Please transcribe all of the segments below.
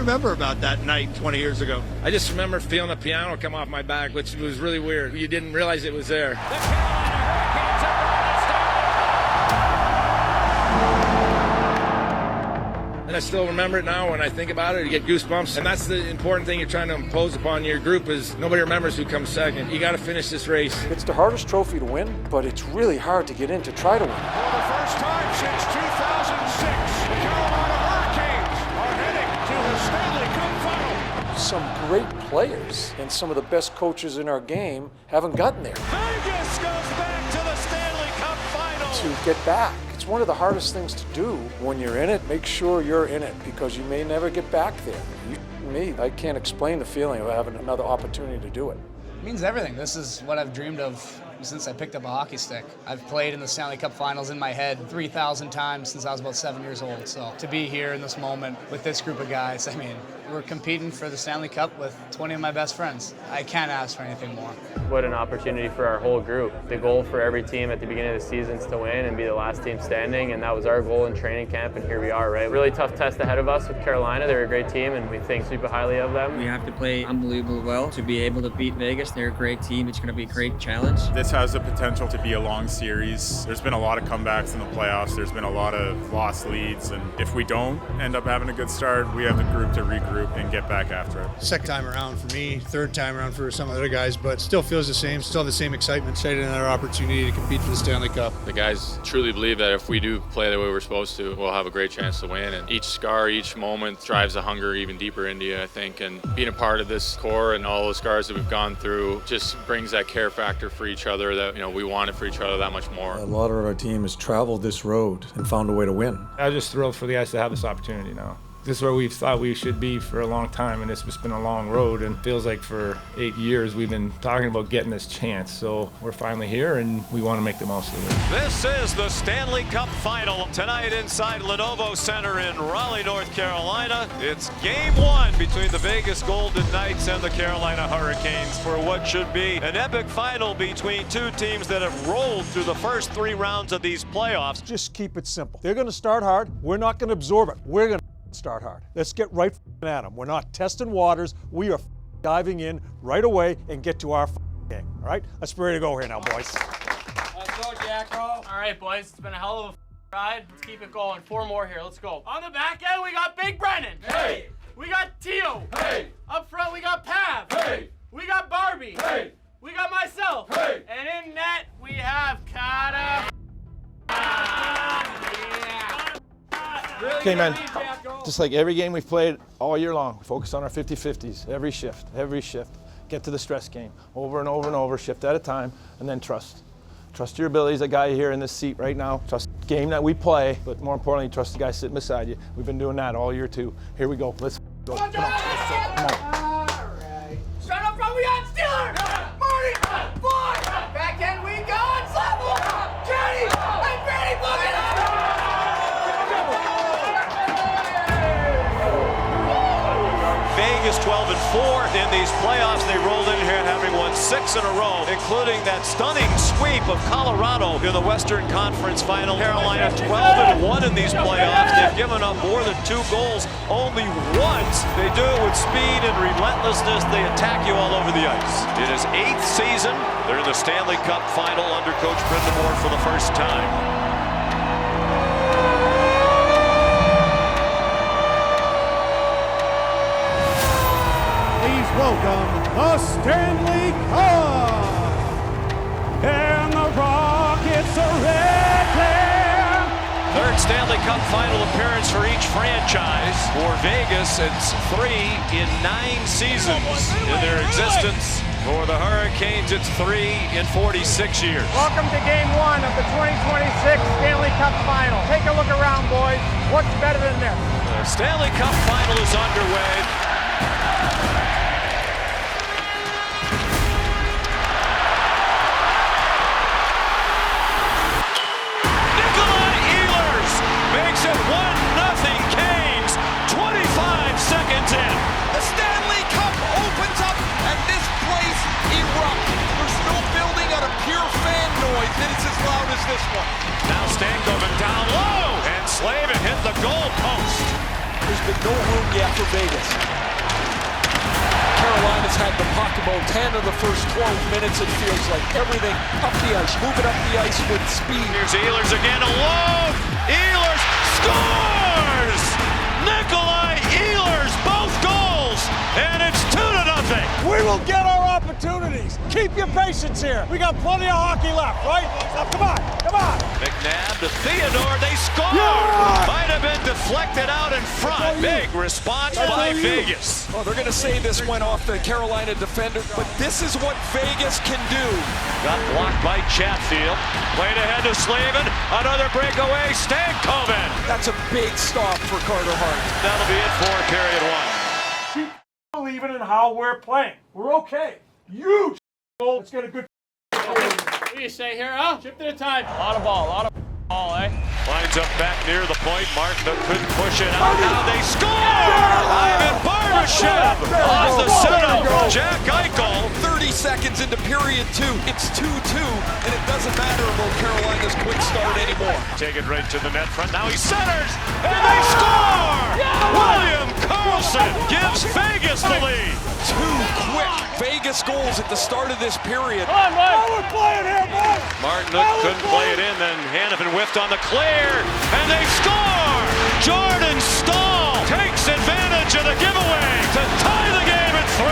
remember about that night 20 years ago? I just remember feeling the piano come off my back, which was really weird. You didn't realize it was there. And I still remember it now. When I think about it, you get goosebumps. And that's the important thing you're trying to impose upon your group is nobody remembers who comes second. You got to finish this race. It's the hardest trophy to win, but it's really hard to get in to try to win. For the first time since 2006, the Carolina Hurricanes are heading to the Stanley Cup Final. Some great players and some of the best coaches in our game haven't gotten there. Vegas goes back to the Stanley Cup Final. To get back. It's one of the hardest things to do when you're in it. Make sure you're in it because you may never get back there. I can't explain the feeling of having another opportunity to do it. It means everything. This is what I've dreamed of since I picked up a hockey stick. I've played in the Stanley Cup Finals in my head 3,000 times since I was about 7 years old. So to be here in this moment with this group of guys, I mean, we're competing for the Stanley Cup with 20 of my best friends. I can't ask for anything more. What an opportunity for our whole group. The goal for every team at the beginning of the season is to win and be the last team standing, and that was our goal in training camp, and here we are, right? Really tough test ahead of us with Carolina. They're a great team, and we think super highly of them. We have to play unbelievably well to be able to beat Vegas. They're a great team. It's going to be a great challenge. This has the potential to be a long series. There's been a lot of comebacks in the playoffs. There's been a lot of lost leads, and if we don't end up having a good start, we have the group to regroup and get back after it. Second time around for me, third time around for some of the other guys, but still feels the same, still have the same excitement, excited another opportunity to compete for the Stanley Cup. The guys truly believe that if we do play the way we're supposed to, we'll have a great chance to win. And each scar, each moment drives the hunger even deeper into you, I think. And being a part of this core and all those scars that we've gone through just brings that care factor for each other that, we want it for each other that much more. A lot of our team has traveled this road and found a way to win. I'm just thrilled for the guys to have this opportunity now. This is where we've thought we should be for a long time, and it's just been a long road, and feels like for 8 years we've been talking about getting this chance. So we're finally here, and we want to make the most of it. This is the Stanley Cup Final tonight inside Lenovo Center in Raleigh, North Carolina. It's Game 1 between the Vegas Golden Knights and the Carolina Hurricanes for what should be an epic final between two teams that have rolled through the first 3 rounds of these playoffs. Just keep it simple. They're going to start hard. We're not going to absorb it. We're going to start hard. Let's get right at them. We're not testing waters. We are diving in right away and get to our game. All right? Let's be ready to go here now, boys. Let's go, Jacko. All right, boys. It's been a hell of a ride. Let's keep it going. 4 more here. Let's go. On the back end, we got Big Brennan. Hey. We got Tio. Hey. Up front, we got Pav. Hey. We got Barbie. Hey. We got myself. Hey. And in net, we have Kata. Okay, man, just like every game we've played all year long, focus on our 50-50s, every shift, get to the stress game, over and over and over, shift at a time, and then trust. Trust your abilities, that guy here in this seat right now, trust the game that we play, but more importantly, trust the guy sitting beside you. We've been doing that all year too. Here we go, let's go, come on. All right. Shut up, bro, we got Steeler! Marty! Boy! Back end, we got Slapple! Kenny! And Brady, look at us! Vegas 12-4 in these playoffs. They rolled in here having won 6 in a row, including that stunning sweep of Colorado in the Western Conference Final. Carolina 12-1 in these playoffs. They've given up more than 2 goals only once. They do it with speed and relentlessness. They attack you all over the ice. In his 8th season, they're in the Stanley Cup Final under Coach Brind'Amour for the first time. Welcome the Stanley Cup, and the Rockets are ready. 3rd Stanley Cup Final appearance for each franchise. For Vegas, it's 3 in 9 seasons in their existence. For the Hurricanes, it's 3 in 46 years. Welcome to Game 1 of the 2026 Stanley Cup Final. Take a look around, boys. What's better than this? The Stanley Cup Final is underway. Makes it 1-0 Canes, 25 seconds in. The Stanley Cup opens up and this place erupts. There's no building out of pure fan noise that is as loud as this one. Now Stankoven down low, and Slavin hit the goal post. There's been No room yet for Vegas. Carolina's had the puck about 10 of the first 12 minutes, it feels like. Everything up the ice, moving up the ice with speed. Here's Ehlers again alone. Ehlers scores! Nikolai Ehlers, both goals, and it's 2-0. We will get our opportunities. Keep your patience here. We got plenty of hockey left, right? Now, come on, come on. McNabb to Theodore, they score! Yeah! Might have been deflected out in front. Big response by Vegas. Oh, they're going to say this went off the Carolina defender, but this is what Vegas can do. Got blocked by Chatfield. Played ahead to Slavin. Another breakaway. Stankoven. That's a big stop for Carter Hart. That'll be it for period one. Keep believing in how we're playing. We're okay. Huge goal. Let's get a good. What do you say here, huh? Chip at a time. A lot of ball, eh? Lines up back near the point. Martha couldn't push it out. Now they score! Ivan Barbashev off the setup. Jack Eichel. 30 seconds into period two. It's 2-2, and it doesn't matter about Carolina's quick start anymore. Take it right to the net front. Now he centers, and they score! William Karlsson gives Vegas the lead. Two quick Vegas goals at the start of this period. Come on, Mike. We're playing here, boys. Martin couldn't play it in, then Hanifin whiffed on the clear, and they score! Jordan Staal takes advantage of the giveaway to tie the game at 3.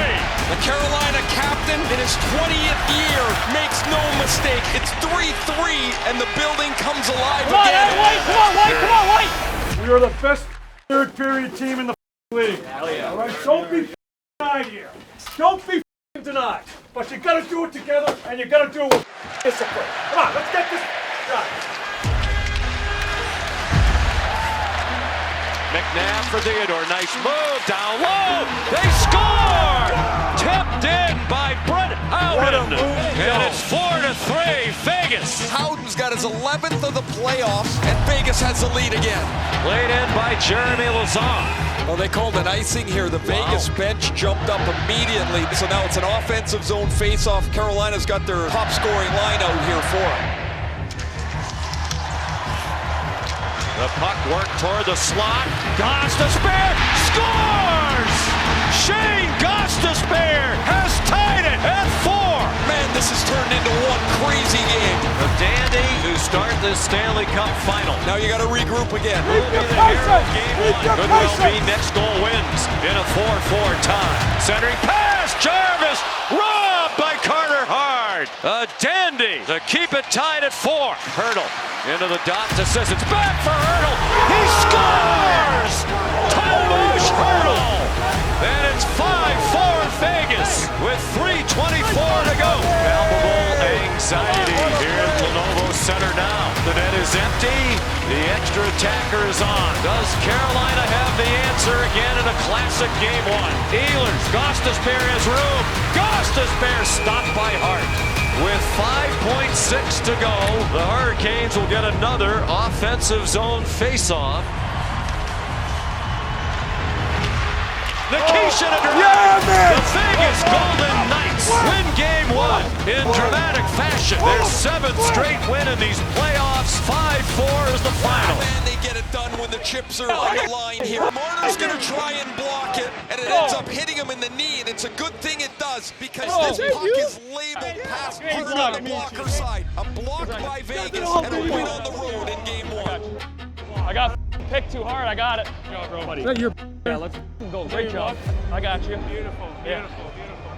The Carolina captain in his 20th year makes no mistake. It's 3-3, and the building comes alive Come on, again. hey, White, come on, White, come on, White. We are the best third period team in the league. Hell yeah. All right, don't be denied here. Don't be denied. But you got to do it together, and you got to do it with discipline. Come on, let's get this done. McNabb for Theodore. Nice move down low. They score! Tipped in by Brett Howden. And it's 4-3 Vegas. Howden's got his 11th of the playoffs, and Vegas has the lead again. Played in by Jeremy Lazar. Well, they called an icing here. The Vegas bench jumped up immediately. So now it's an offensive zone face-off. Carolina's got their top-scoring line out here for it. The puck worked toward the slot. Gostisbehere scores! Shane Gostisbehere has tied it at 4. Man, this has turned into one crazy game. The Dandy who start this Stanley Cup final. Now you got to regroup again. Will be the hero of game one. Could well be next goal wins in a 4-4 tie. Centering pass, Jarvis robbed by Carter Hart. A Dandy to keep it tied at 4. Hurdle into the dot to Sissons. Back for Hurdle. He scores! Tomas Hurdle. And it's 5-4 Vegas with 3:24 to go. Palpable anxiety here at Lenovo Center now. The net is empty. The extra attacker is on. Does Carolina have the answer again in a classic game one? Ehlers, Gostisbehere has room. Gostisbehere stopped by Hart. With 5.6 to go, the Hurricanes will get another offensive zone face-off. Nikishin the Vegas Golden Knights win game one in dramatic fashion. Their 7th straight win in these playoffs. 5-4 is the final. Man, they get it done when the chips are on the line here. Marner's going to try and block it, and it ends up hitting him in the knee, and it's a good thing it does, because this puck is labeled past Hart on the blocker side. A block by Vegas, and a win on the road in game one. I got picked too hard. I got it. Good job, bro, buddy. Yeah, let's go. Great job. I got you. Beautiful, beautiful.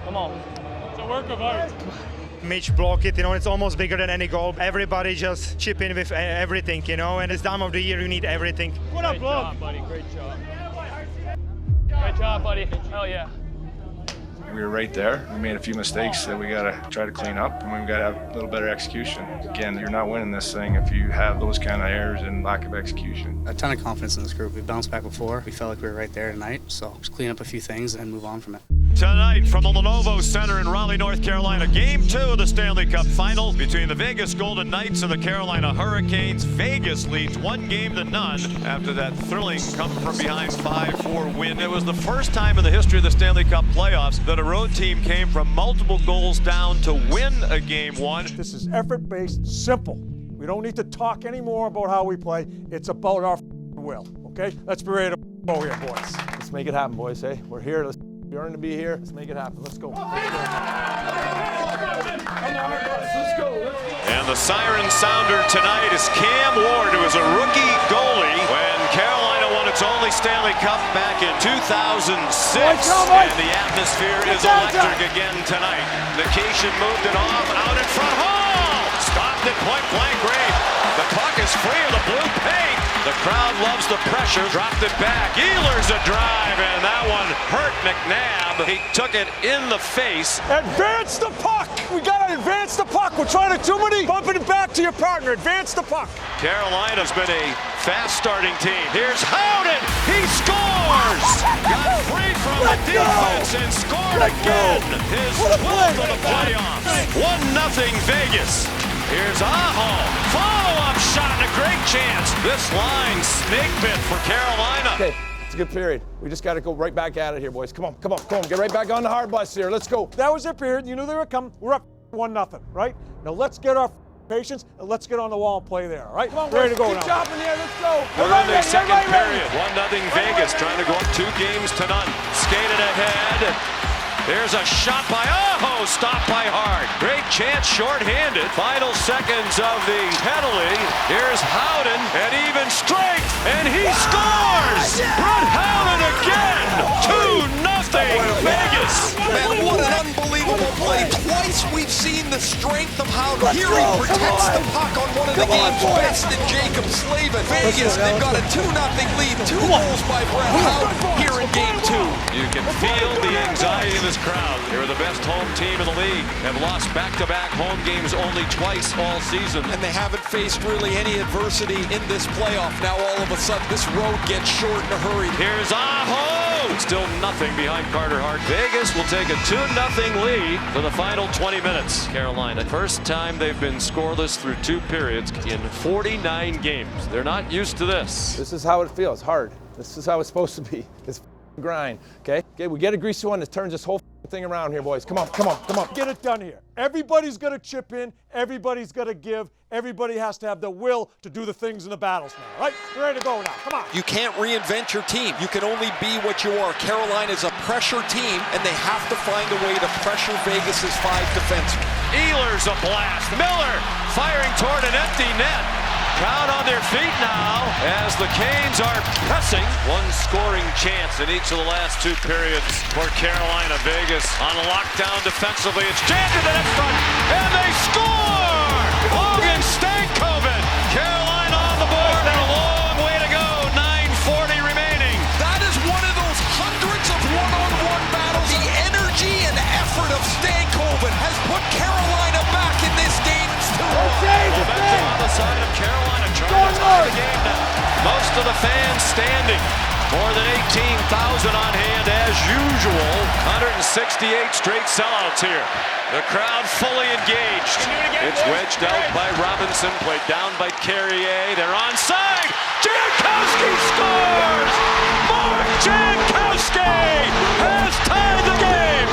Come on. It's a work of art. Mitch blocked it, it's almost bigger than any goal. Everybody just chip in with everything, and this time of the year you need everything. What up, job, buddy? Great job. Great job, buddy. Hell yeah. We were right there. We made a few mistakes that we got to try to clean up, and we've got to have a little better execution. Again, you're not winning this thing if you have those kind of errors and lack of execution. A ton of confidence in this group. We've bounced back before. We felt like we were right there tonight, so just clean up a few things and move on from it. Tonight from the Lenovo Center in Raleigh, North Carolina, Game 2 of the Stanley Cup Final between the Vegas Golden Knights and the Carolina Hurricanes. Vegas leads 1-0 after that thrilling come-from-behind 5-4 win. It was the first time in the history of the Stanley Cup playoffs that a road team came from multiple goals down to win a Game 1. This is effort-based, simple. We don't need to talk anymore about how we play. It's about our will, okay? Let's be ready to go here, boys. Let's make it happen, boys, hey? We're here. Let's yearn to be here. Let's make it happen. Let's go. And the siren sounder tonight is Cam Ward, who is a rookie goalie when Carolina won its only Stanley Cup back in 2006. And the atmosphere is electric again tonight. Nikitin moved it off, out in front. Hall! Stopped at point blank range. The puck is free of the blue paint. The crowd loves the pressure. Dropped it back. Ehlers a drive, and that one hurt McNabb. He took it in the face. Advance the puck! We gotta advance the puck. We're trying to too many. Bumping it back to your partner. Advance the puck. Carolina's been a fast starting team. Here's Howden. He scores! Got free from the defense and scored again. His 12th of the playoffs. 1-0 Vegas. Here's Aho. Follow-up shot and a great chance. This line snake bit for Carolina. Okay, it's a good period. We just got to go right back at it here, boys. Come on, come on, come on. Get right back on the hard bus here. Let's go. That was their period. You knew they were coming. We're up 1-0, right? Now let's get our patience and let's get on the wall and play there, all right? Come on, ready to go keep now. chopping here. Let's go. We're in the second period. 1-0 Vegas trying to go up 2 games to none. Skated ahead. There's a shot by Aho, stopped by Hart. Great chance, shorthanded. Final seconds of the penalty. Here's Howden at even strength, and he scores! Brett Howden again! 2-0 Vegas! Man, what an unbelievable play. Twice we've seen the strength of Howden. Here he protects the puck on one of the game's best in Jacob Slavin. Vegas, they've got a 2-0 lead. 2 goals by Brett Howden here in game 2. You can feel the anxiety of this crowd. They were the best home team in the league. Have lost back-to-back home games only twice all season. And they haven't faced really any adversity in this playoff. Now all of a sudden this road gets short in a hurry. Here's Aho! Still nothing behind Carter Hart. Vegas will take a 2-0 lead for the final 20 minutes. Carolina, first time they've been scoreless through 2 periods in 49 games. They're not used to this. This is how it feels. Hard. This is how it's supposed to be. It's grind, okay? Okay, we get a greasy one that turns this whole thing around here, boys. Come on, come on, come on. Get it done here. Everybody's going to chip in. Everybody's going to give. Everybody has to have the will to do the things in the battles now, right? We're ready to go now. Come on. You can't reinvent your team. You can only be what you are. Carolina's a pressure team, and they have to find a way to pressure Vegas's 5 defensemen. Ehlers a blast. Miller firing toward an empty net. Crowd on their feet now as the Canes are pressing. One scoring chance in each of the last 2 periods for Carolina. Vegas on lockdown defensively. It's jammed to the net front, and they score! Logan Stankoven. Carolina on the board and a long way to go. 9:40 remaining. That is one of those hundreds of one-on-one battles. The energy and effort of Stankoven has put Carolina back in this game. Momentum on the side of Carolina trying to tie the game now. Most of the fans standing. More than 18,000 on hand as usual. 168 straight sellouts here. The crowd fully engaged. It's wedged out by Robinson, played down by Carrier. They're onside. Jankowski scores! Mark Jankowski has tied the game.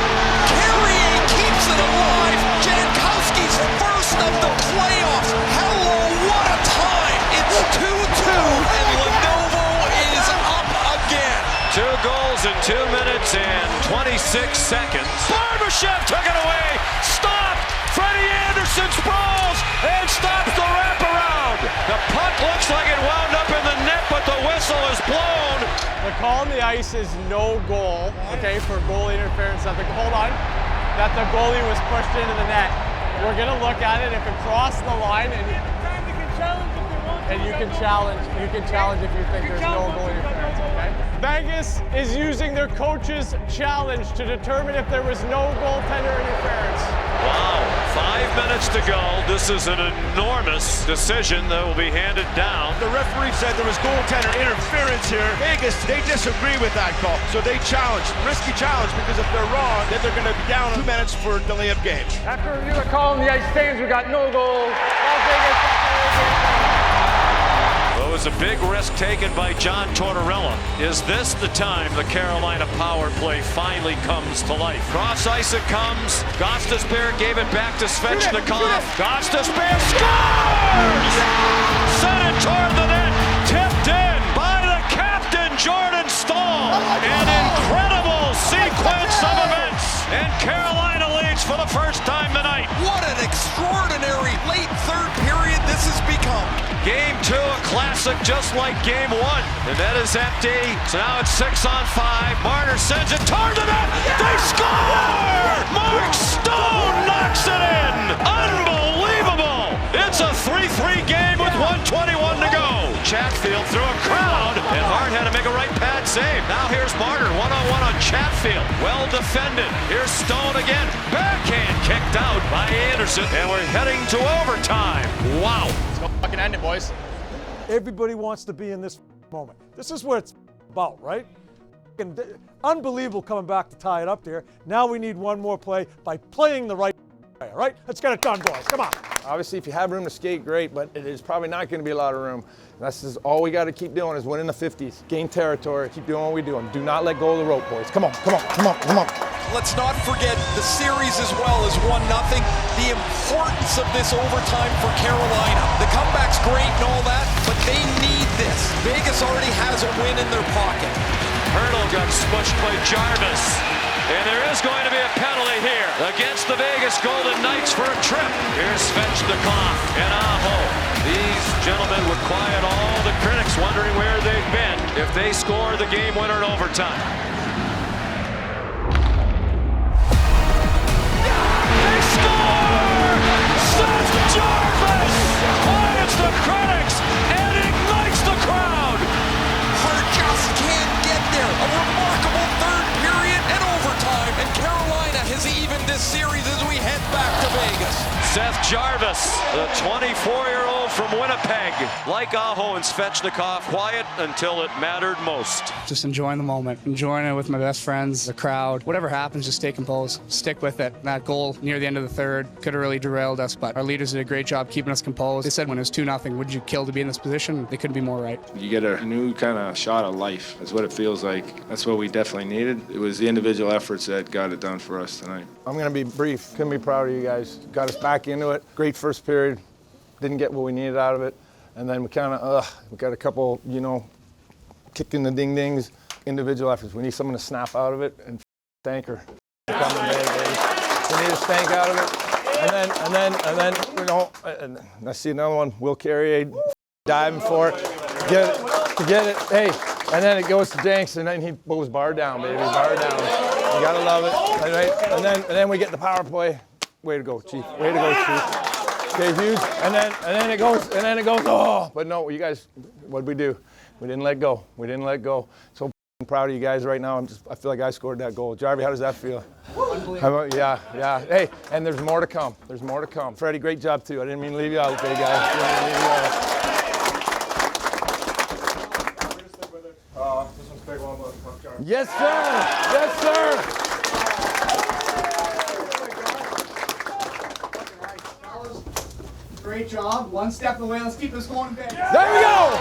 Carrier keeps it alive. Jankowski's first of the playoffs. Hello, what a time. It's 2-2 and Lenovo is up again. 2 goals in 2 minutes and 26 seconds. Barbashev took it away. Stopped. Freddie Anderson sprawls and stops the wraparound. The puck looks like it wound up in the net, but the whistle is blown. The call on the ice is no goal, okay, for goalie interference. Hold on. That the goalie was pushed into the net. We're going to look at it. If it crossed the line and you can challenge if you think there's no goal interference, okay? Vegas is using their coach's challenge to determine if there was no goaltender interference. Wow, 5 minutes to go. This is an enormous decision that will be handed down. The referee said there was goaltender interference here. Vegas, they disagree with that call. So they challenge, risky challenge, because if they're wrong, then they're going to be down 2 minutes for delay of game. After review of call on the ice stands, we got no goal. Las Vegas. Well, it was a big risk taken by John Tortorella. Is this the time the Carolina power play finally comes to life? Cross ice it comes. Gostisbehere gave it back to Svechnikov. Gostisbehere scores! Sent it toward the net. Tipped in by the scores for the first time tonight. What an extraordinary late third period this has become. Game 2, a classic just like Game 1. The net is empty, so now it's 6-on-5. Marner sends it toward the net. They score! Mark Stone knocks it in. Unbelievable! It's a 3-3 game with 1:21 to go. Chatfield through a crowd, and Hart had to make a right pad save. Now here's Marner, one-on-one on Chatfield. Well defended. Here's Stone again. Backhand kicked out by Anderson, and we're heading to overtime. Wow. Let's go fucking end it, boys. Everybody wants to be in this moment. This is what it's about, right? Unbelievable coming back to tie it up there. Now we need one more play by playing the right way, all right? Let's get it done, boys. Come on. Obviously, if you have room to skate, great, but it is probably not going to be a lot of room. That's just all we got to keep doing is winning the 50s, gain territory, keep doing what we do, and do not let go of the rope, boys. Come on, come on, come on, come on. Let's not forget the series as well is 1-0. The importance of this overtime for Carolina. The comeback's great and all that, but they need this. Vegas already has a win in their pocket. Hurdle got smushed by Jarvis. And there is going to be a penalty here against the Vegas Golden Knights for a trip. Here's Svechnikov and Aho. These gentlemen would quiet all the critics wondering where they've been if they score the game winner in overtime. They score! Seth Jarvis quiets the critics and ignites the crowd. Hart just can't get there. A remarkable third period and overtime, and Carolina has evened this series as we head back to Vegas. Seth Jarvis, the 24-year-old from Winnipeg. Like Aho and Svechnikov, quiet until it mattered most. Just enjoying the moment, enjoying it with my best friends, the crowd. Whatever happens, just stay composed, stick with it. That goal near the end of the third could have really derailed us, but our leaders did a great job keeping us composed. They said when it was 2-0, would you kill to be in this position? They couldn't be more right. You get a new kind of shot of life. That's what it feels like. That's what we definitely needed. It was the individual efforts that got it done for us tonight. I'm going to be brief. Couldn't be proud of you guys. Got us back into it. Great first period. Didn't get what we needed out of it. And then we kind of, we got a couple, kicking the ding-dings, individual efforts. We need someone to snap out of it and thank her. We need to stank out of it. And then, I see another one. Will Carrier diving for it. Get it. Hey, and then it goes to Danks, and then he goes bar down, baby. Bar down. You gotta love it. Right? And then we get the power play. Way to go, Chief. Way to go, Chief. Okay, huge. And then it goes. Oh, but no, you guys. What'd we do? We didn't let go. So proud of you guys right now. I feel like I scored that goal. Jarvie, how does that feel? Yeah. Hey, and there's more to come. Freddie, great job too. I didn't mean to leave you out, okay, guys. Yes, sir. Great job. One step away. Let's keep this going. There we go.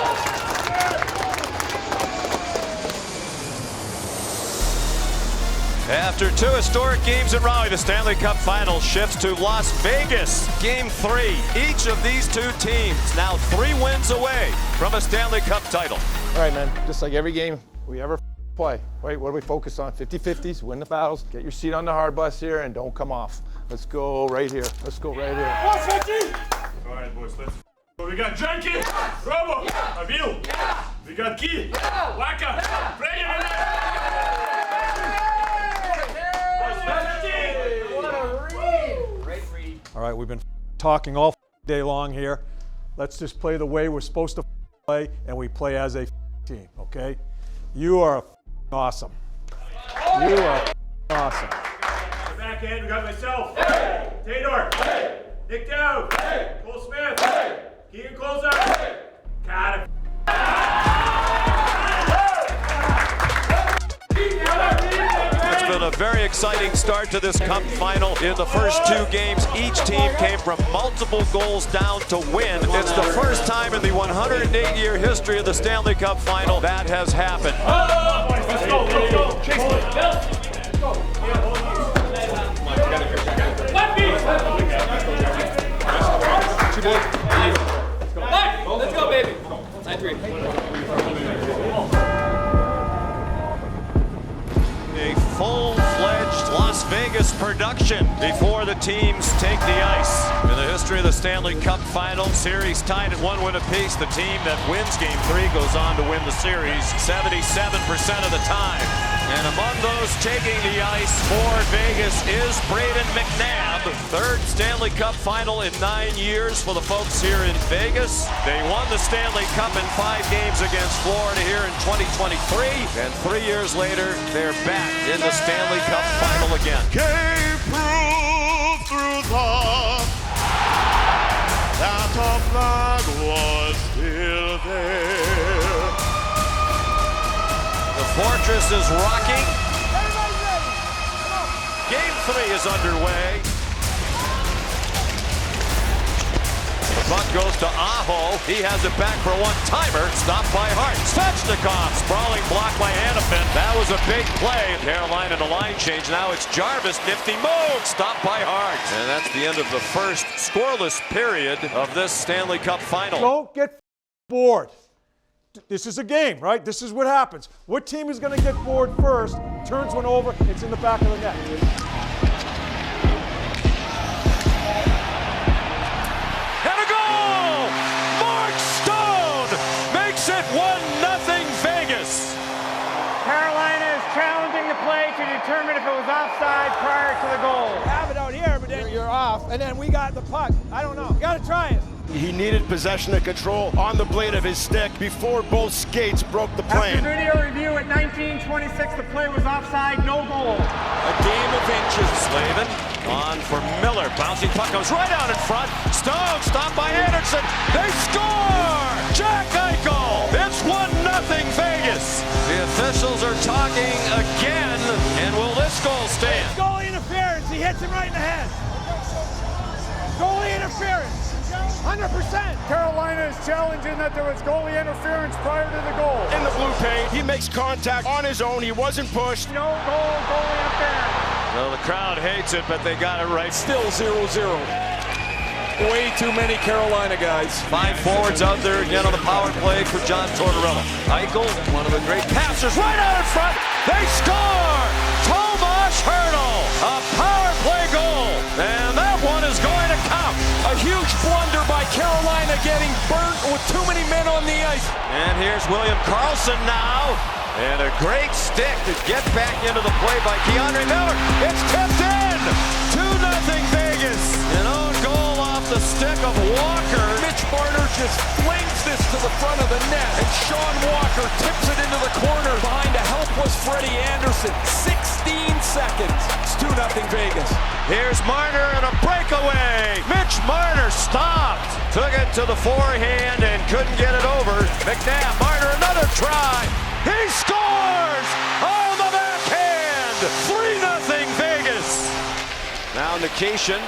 After 2 historic games at Raleigh, the Stanley Cup Final shifts to Las Vegas. Game 3. Each of these two teams now 3 wins away from a Stanley Cup title. All right, man. Just like every game we ever play, right? What do we focus on? 50-50s, win the battles, get your seat on the hard bus here, and don't come off. Let's go right here. All right, boys, let's go. We got Junkie, Robo, Abil. We got Key, Waka, All right, we've been talking all day long here. Let's just play the way we're supposed to play, and we play as a team, okay? You are awesome. You are awesome. Backhand, we got myself. Hey! Taylor. Hey! Nick Dow. Hey! Cole Smith. Hey! Keegan Closer. Hey! Got it. It's been a very exciting start to this Cup Final. In the first 2 games, each team came from multiple goals down to win. It's the first time in the 108-year history of the Stanley Cup Final that has happened. Let's go. Chase it. Let's go, baby. 9-3. A full-fledged Las Vegas production before the teams take the ice. In the history of the Stanley Cup Final, series tied at 1 win apiece. The team that wins Game 3 goes on to win the series 77% of the time. And among those taking the ice for Vegas is Brayden McNabb. Third Stanley Cup Final in 9 years for the folks here in Vegas. They won the Stanley Cup in 5 games against Florida here in 2023. And 3 years later, they're back in the Stanley Cup Final again. Came through that the flag was still there. The Fortress is rocking. Game 3 is underway. The puck goes to Aho. He has it back for a one-timer. Stopped by Hart. Svechnikov. Sprawling block by Hanifin. That was a big play. Carolina the line change. Now it's Jarvis. Nifty move. Stopped by Hart. And that's the end of the first scoreless period of this Stanley Cup Final. Don't get bored. This is a game, right? This is what happens. What team is going to get bored first, turns one over, it's in the back of the net. And a goal! Mark Stone makes it 1-0 Vegas. Carolina is challenging the play to determine if it was offside prior to the goal. Have it out here, but then you're off, and then we got the puck. I don't know. You got to try it. He needed possession and control on the blade of his stick before both skates broke the plane. After video review at 19:26, the play was offside, no goal. A game of inches. Slavin on for Miller. Bouncing puck goes right out in front. Stone stopped by Anderson. They score! Jack Eichel! It's 1-0 Vegas. The officials are talking again, and will this goal stand? Goalie interference. He hits him right in the head. Goalie interference. 100%. Carolina is challenging that there was goalie interference prior to the goal. In the blue paint, he makes contact on his own. He wasn't pushed. No goal, goalie interference. Well, the crowd hates it, but they got it right. Still 0-0. Way too many Carolina guys. 5 forwards out there again on the power play for John Tortorella. Eichel, one of the great passers, right out in front. They score! Tomas Hertl, a power play goal. And that one is going to count. A huge blunder by Carolina, getting burnt with too many men on the ice. And here's William Karlsson now. And a great stick to get back into the play by Keandre Miller. It's tipped in! 2-0 Vegas. An own goal off the stick of Walker. Mitch Marner just flings this to the front of the net. And Sean Walker tips it into the corner behind a helpless Freddie Anderson. 16 seconds. It's 2-0 Vegas. Here's Marner and a breakaway. Mitch Marner stopped. Took it to the forehand and couldn't get it over. McNabb, Marner, another try. He scores on the backhand. 3-0 Vegas. Now Nikishin.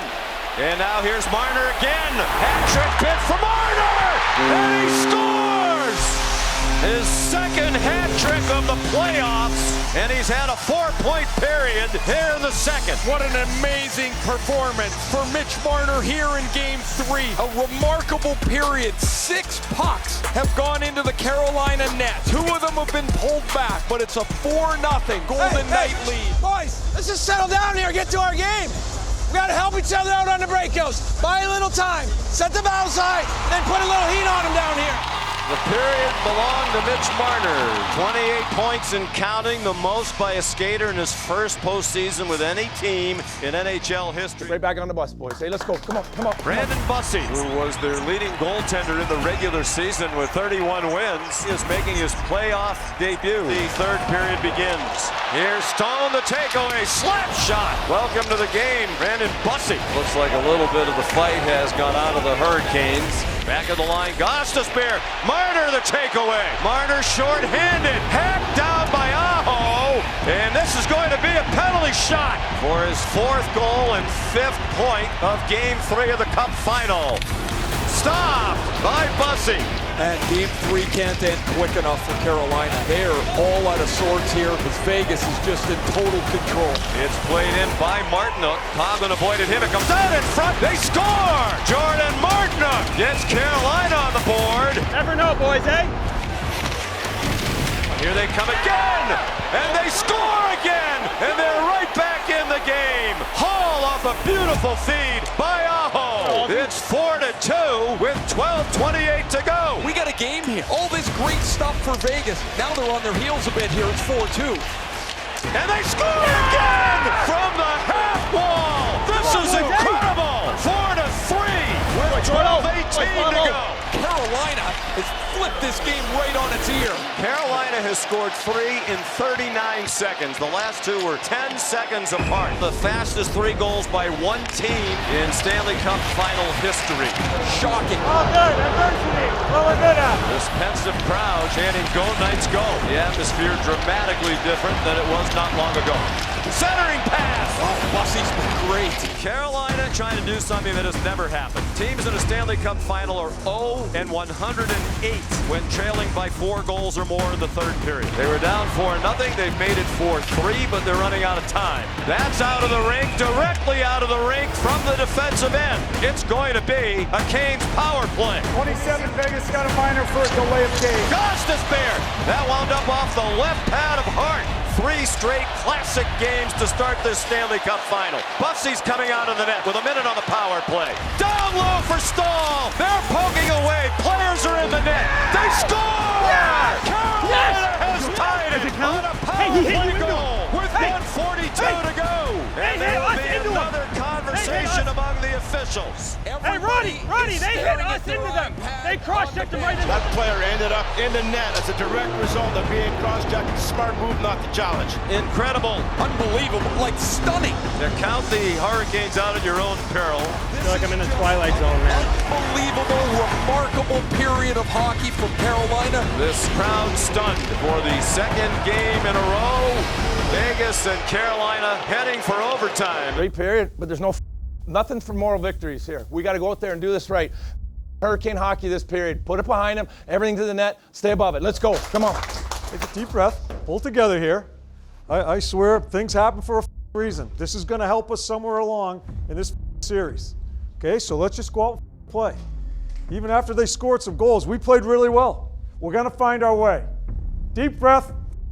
And now here's Marner again. Hat-trick bid for Marner. And he scores. His second hat-trick of the playoffs. And he's had a 4-point period here in the second. What an amazing performance for Mitch Marner here in Game 3. A remarkable period. 6 pucks have gone into the Carolina net. 2 of them have been pulled back, but it's a 4-0 Golden Knight lead. Boys, let's just settle down here and get to our game. We got to help each other out on the breakouts. Buy a little time. Set the valve side, then put a little heat on them down here. The period belonged to Mitch Marner. 28 points and counting, the most by a skater in his first postseason with any team in NHL history. Right back on the bus, boys. Hey, let's go. Come on, come on. Brandon Bussi, who was their leading goaltender in the regular season with 31 wins, is making his playoff debut. The third period begins. Here's Stone, the takeaway, slap shot. Welcome to the game, Brandon Bussi. Looks like a little bit of the fight has gone out of the Hurricanes. Back of the line, Gostisbehere. Marner the takeaway. Marner short-handed, hacked down by Aho. And this is going to be a penalty shot for his 4th goal and 5th point of Game 3 of the Cup Final. Stopped by Bussi. And Game 3 can't end quick enough for Carolina. They're all out of sorts here because Vegas is just in total control. It's played in by Martinook. Coghlan avoided him. It comes out in front. They score! Jordan Martinook gets Carolina on the board. Never know, boys, eh? Here they come again! And they score again! And they're right back in the game! a beautiful feed by Aho. It's 4-2 with 12:28 to go. We got a game here. All this great stuff for Vegas. Now they're on their heels a bit here. It's 4-2. And they score again from the half wall. This is incredible. 4-3 with 12:18 to go. Carolina has flipped this game right on its ear. Carolina has scored 3 in 39 seconds. The last two were 10 seconds apart. The fastest 3 goals by one team in Stanley Cup final history. Shocking. All good. Adversity. What we're good at. This pensive crowd chanting "Go Knights, go!" The atmosphere dramatically different than it was not long ago. Centering pass. Oh, Bussy's been great. Carolina trying to do something that has never happened. Teams in a Stanley Cup final are 0-108 when trailing by 4 goals or more in the third period. They were down 4-0. They've made it 4-3, but they're running out of time. That's out of the rink, directly out of the rink from the defensive end. It's going to be a Canes power play. 27 Vegas got a minor for a delay of game. Gostisbehere. That wound up off the left pad of Hart. 3 straight classic games to start this Stanley Cup final. Bussy's coming out of the net with a minute on the power play. Down low for Stahl. They're poking away. Players are in the net. They score! Yes! Carolina has tied it on a power play you goal with 1:42 to go. And there will be another conversation among the officials. Hey, Roddy, they hit us into them. They cross-checked them right in. That player ended up in the net as a direct result of being cross-checked. Smart move not to challenge. Incredible. Unbelievable. Like stunning. Now count the Hurricanes out at your own peril. I feel like I'm in the twilight zone, man. Unbelievable, remarkable period of hockey from Carolina. This crowd stunned for the second game in a row. Vegas and Carolina heading for overtime. Great period, but there's nothing for moral victories here. We got to go out there and do this right. Hurricane hockey this period. Put it behind them. Everything to the net. Stay above it. Let's go. Come on. Take a deep breath. Pull together here. I swear things happen for a reason. This is going to help us somewhere along in this series. Okay, so let's just go out and play. Even after they scored some goals, we played really well. We're going to find our way. Deep breath.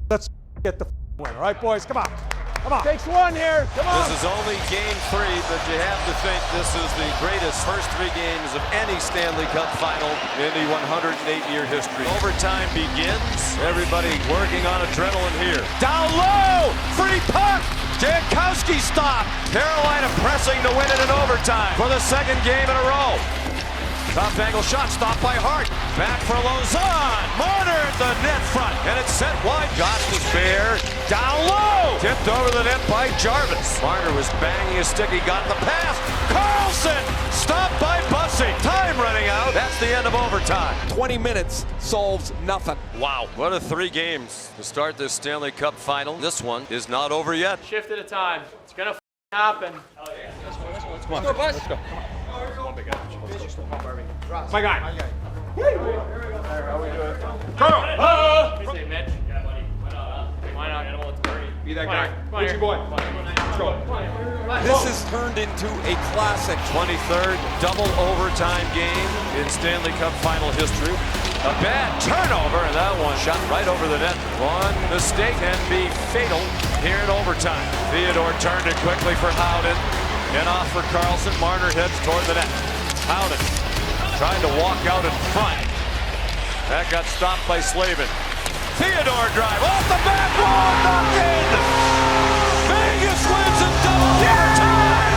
Let's get the win. All right, boys, come on. Come on. Takes one here. Come on. This is only game 3, but you have to think this is the greatest first 3 games of any Stanley Cup final in the 108-year history. Overtime begins. Everybody working on adrenaline here. Down low! Free puck! Jankowski stop! Carolina pressing to win it in overtime for the second game in a row. Top angle shot stopped by Hart. Back for Lausanne. Marner at the net front. And it's sent wide. Gostisbehere down low. Tipped over the net by Jarvis. Marner was banging his stick. He got the pass. Carlson stopped by Bussy. Time running out. That's the end of overtime. 20 minutes solves nothing. Wow. What a 3 games to start this Stanley Cup final. This one is not over yet. Shift at a time. It's gonna happen. Let's go, boys. Let's go. My guy. Carl! Say Mitch. Yeah, buddy. Why not? Animal, it's Bernie. Be that guy. What's your boy? Let's go. This has turned into a classic. 23rd double overtime game in Stanley Cup final history. A bad turnover, and that one shot right over the net. One mistake can be fatal here in overtime. Theodore turned it quickly for Howden. And off for Carlson. Marner heads toward the net. Howden trying to walk out in front. That got stopped by Slavin. Theodore drive off the back wall, knocked in. Vegas wins in double overtime.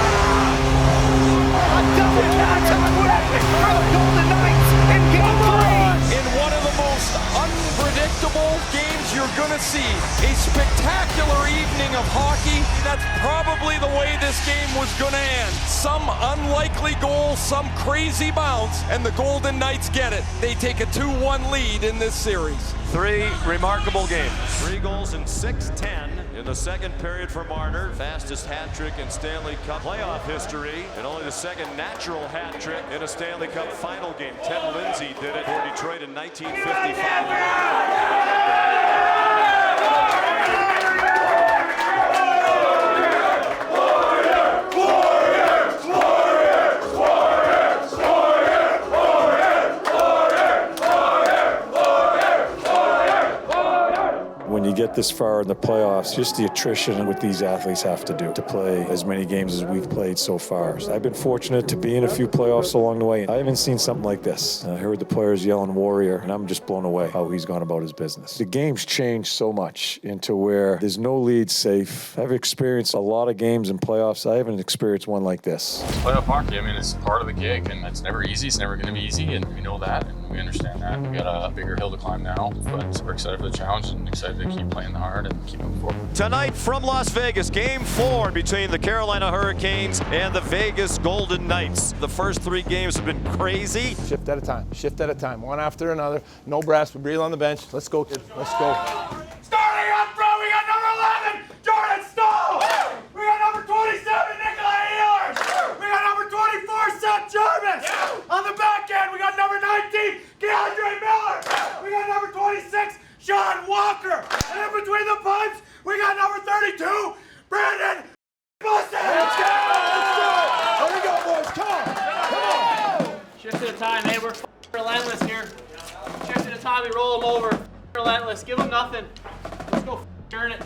A double overtime win for the Golden Knights in Game 3. In one of the most unpredictable games you're going to see. A spectacular evening of hockey. That's probably the way this game was going to end. Some unlikely goal, some crazy bounce, and the Golden Knights get it. They take a 2-1 lead in this series. 3 remarkable games. 3 goals in 6-10 in the second period for Marner. Fastest hat trick in Stanley Cup playoff history, and only the second natural hat trick in a Stanley Cup final game. Ted Lindsay did it for Detroit in 1955. When you get this far in the playoffs, just the attrition what these athletes have to do to play as many games as we've played so far. I've been fortunate to be in a few playoffs along the way. I haven't seen something like this. I heard the players yelling Warrior, and I'm just blown away how he's gone about his business. The game's changed so much into where there's no lead safe. I've experienced a lot of games in playoffs. I haven't experienced one like this. Playoff hockey, I mean, it's part of the gig, and it's never easy. It's never going to be easy, and we know that, and we understand that. We got a bigger hill to climb now, but we're excited for the challenge and excited to keep playing hard and keep moving forward. Tonight from Las Vegas, Game 4 between the Carolina Hurricanes and the Vegas Golden Knights. The first 3 games have been crazy. Shift at a time, one after another. No brass, we breathe on the bench. Let's go, kid, let's go. Starting up front, we got number 11, Jordan Staal. We got number 27, Nikolai Ehlers. We got number 24, Seth Jarvis. On the back end, we got number 19, Keandre Miller. We got number 26, Sean Walker. And in between the pipes, we got number 32, Brandon Busse. Let's go! There we go, boys. Come on. Shift at a time, hey, we're relentless here. Shift at a time, we roll them over. Relentless, give them nothing. Let's go earn it.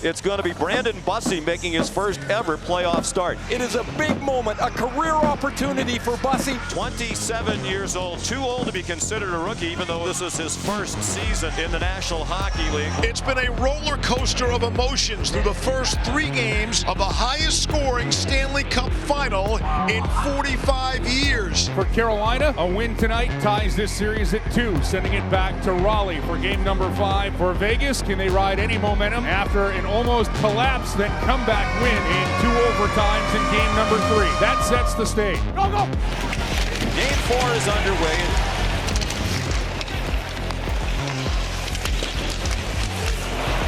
It's going to be Brandon Busse making his first ever playoff start. It is a big moment, a career opportunity for Busse. 27 years old, too old to be considered a rookie, even though this is his first season in the National Hockey League. It's been a roller coaster of emotions through the first 3 games of the highest scoring Stanley Cup final in 45 years. For Carolina, a win tonight ties this series at 2, sending it back to Raleigh for game number 5. For Vegas, can they ride any momentum after an almost collapse, then comeback win in 2 overtimes in game number 3? That sets the stage. Go, go! Game 4 is underway.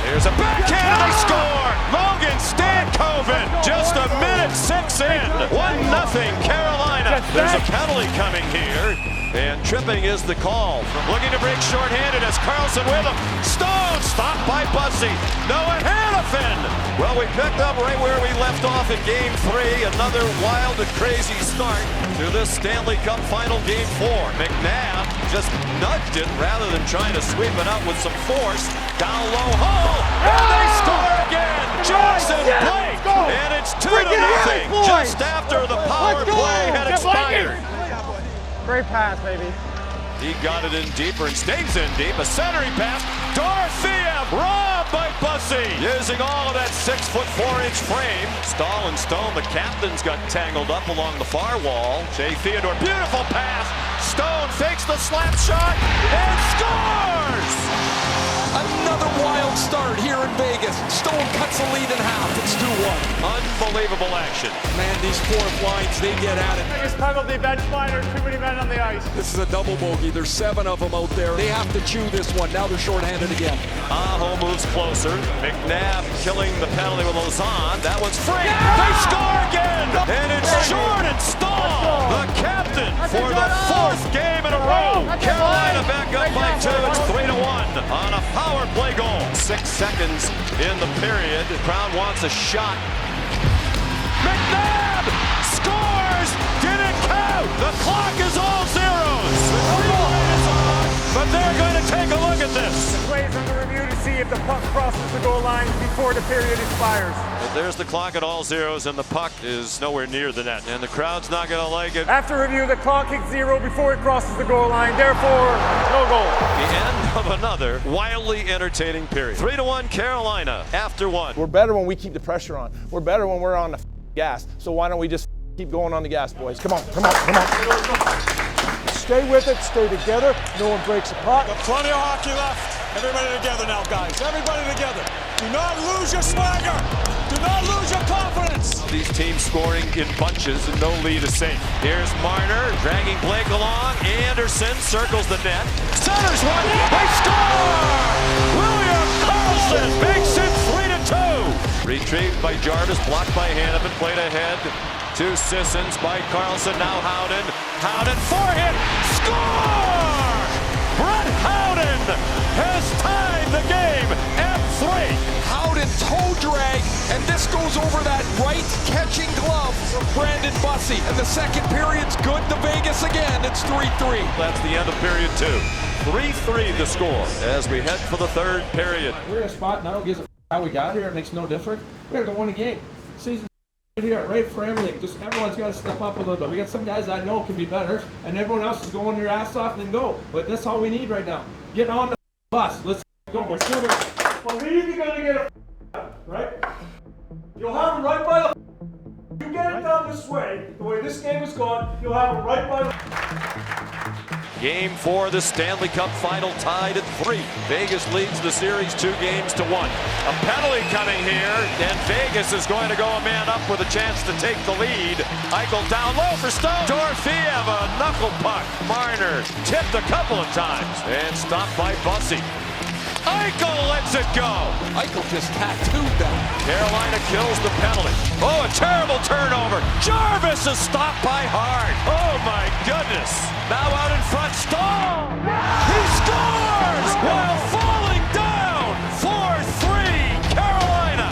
There's a backhand, they score! Logan Stankoven, just a minute 6 in. 1-0 Carolina. There's a penalty coming here. And tripping is the call. Looking to break shorthanded as Carlson with him. Stone stopped by Busse. Noah Hanifin. Well, we picked up right where we left off in Game 3. Another wild and crazy start to this Stanley Cup Final Game 4. McNabb just nudged it rather than trying to sweep it up with some force. Down low hole. And they score again. Jackson Blake. And it's 2-0 just after the power play had expired. Great pass, baby. He got it in deeper and stays in deep. A centering pass. Dorofeev robbed by Busse. Using all of that 6'4" frame. Staal and Stone, the captains, got tangled up along the far wall. Shea Theodore, beautiful pass. Stone fakes the slap shot and scores! Another wild start here in Vegas. Stone cuts the lead in half. It's 2-1. Unbelievable action. Man, these fourth lines, they get at it. Biggest penalty, bench liner, too many men on the ice. This is a double bogey. There's 7 of them out there. They have to chew this one. Now they're shorthanded again. Aho moves closer. McNabb killing the penalty with Lausanne. That one's free. They score again! And it's Jordan Staal, the captain, for the 4th game in a row. Carolina back up by 2. It's 3-1 on a power play goal. 6 seconds in the period. Crown wants a shot. McNabb scores! Did it count? The clock is all zeros. The relay is on, but they're going to take a look at this. The play is under review to see if the puck crosses the goal line before the period expires. But there's the clock at all zeros, and the puck is nowhere near the net, and the crowd's not going to like it. After review, the clock hits 0 before it crosses the goal line. Therefore, no goal. The end of another wildly entertaining period. 3-1 Carolina after 1. We're better when we keep the pressure on. We're better when we're on the gas. So why don't we just keep going on the gas, boys? Come on, come on, come on. Stay with it, stay together. No one breaks apart. Got plenty of hockey left. Everybody together now, guys. Everybody together. Do not lose your swagger. Do not lose your confidence. These teams scoring in bunches and no lead is safe. Here's Marner dragging Blake along. Anderson circles the net. Centers one. They score! William Karlsson makes it 3-2. Retrieved by Jarvis, blocked by Hanifin, played ahead to Sissons by Karlsson. Now Howden. Howden forehand. Score! Brett Howden has tied the game at 3. Howden toe drag, and this goes over that right catching glove from Brandon Busse. And the second period's good to Vegas again. It's 3-3. That's the end of period 2. 3-3 the score as we head for the third period. We're in a spot now. Gives a how we got here. It makes no difference. We got to win a game. Season right here, right for everything. Just everyone's got to step up a little bit. We got some guys I know can be better, and everyone else is going their ass off and then go. But that's all we need right now. Get on the bus. Let's go. We're still believe you're gonna get a right. You'll have it right by the. You get it done this way, the way this game is going, you'll have it right by the. Game 4 of the Stanley Cup Final tied at 3. Vegas leads the series 2-1. A penalty coming here, and Vegas is going to go a man up with a chance to take the lead. Eichel down low for Stone. Dorofeev, a knuckle puck. Marner tipped a couple of times and stopped by Bussy. Eichel lets it go. Eichel just tattooed that. Carolina kills the penalty. Oh, a terrible turnover. Jarvis is stopped by Hart. Oh, my goodness. Now out in front, Stahl. He scores while falling down. 4-3, Carolina.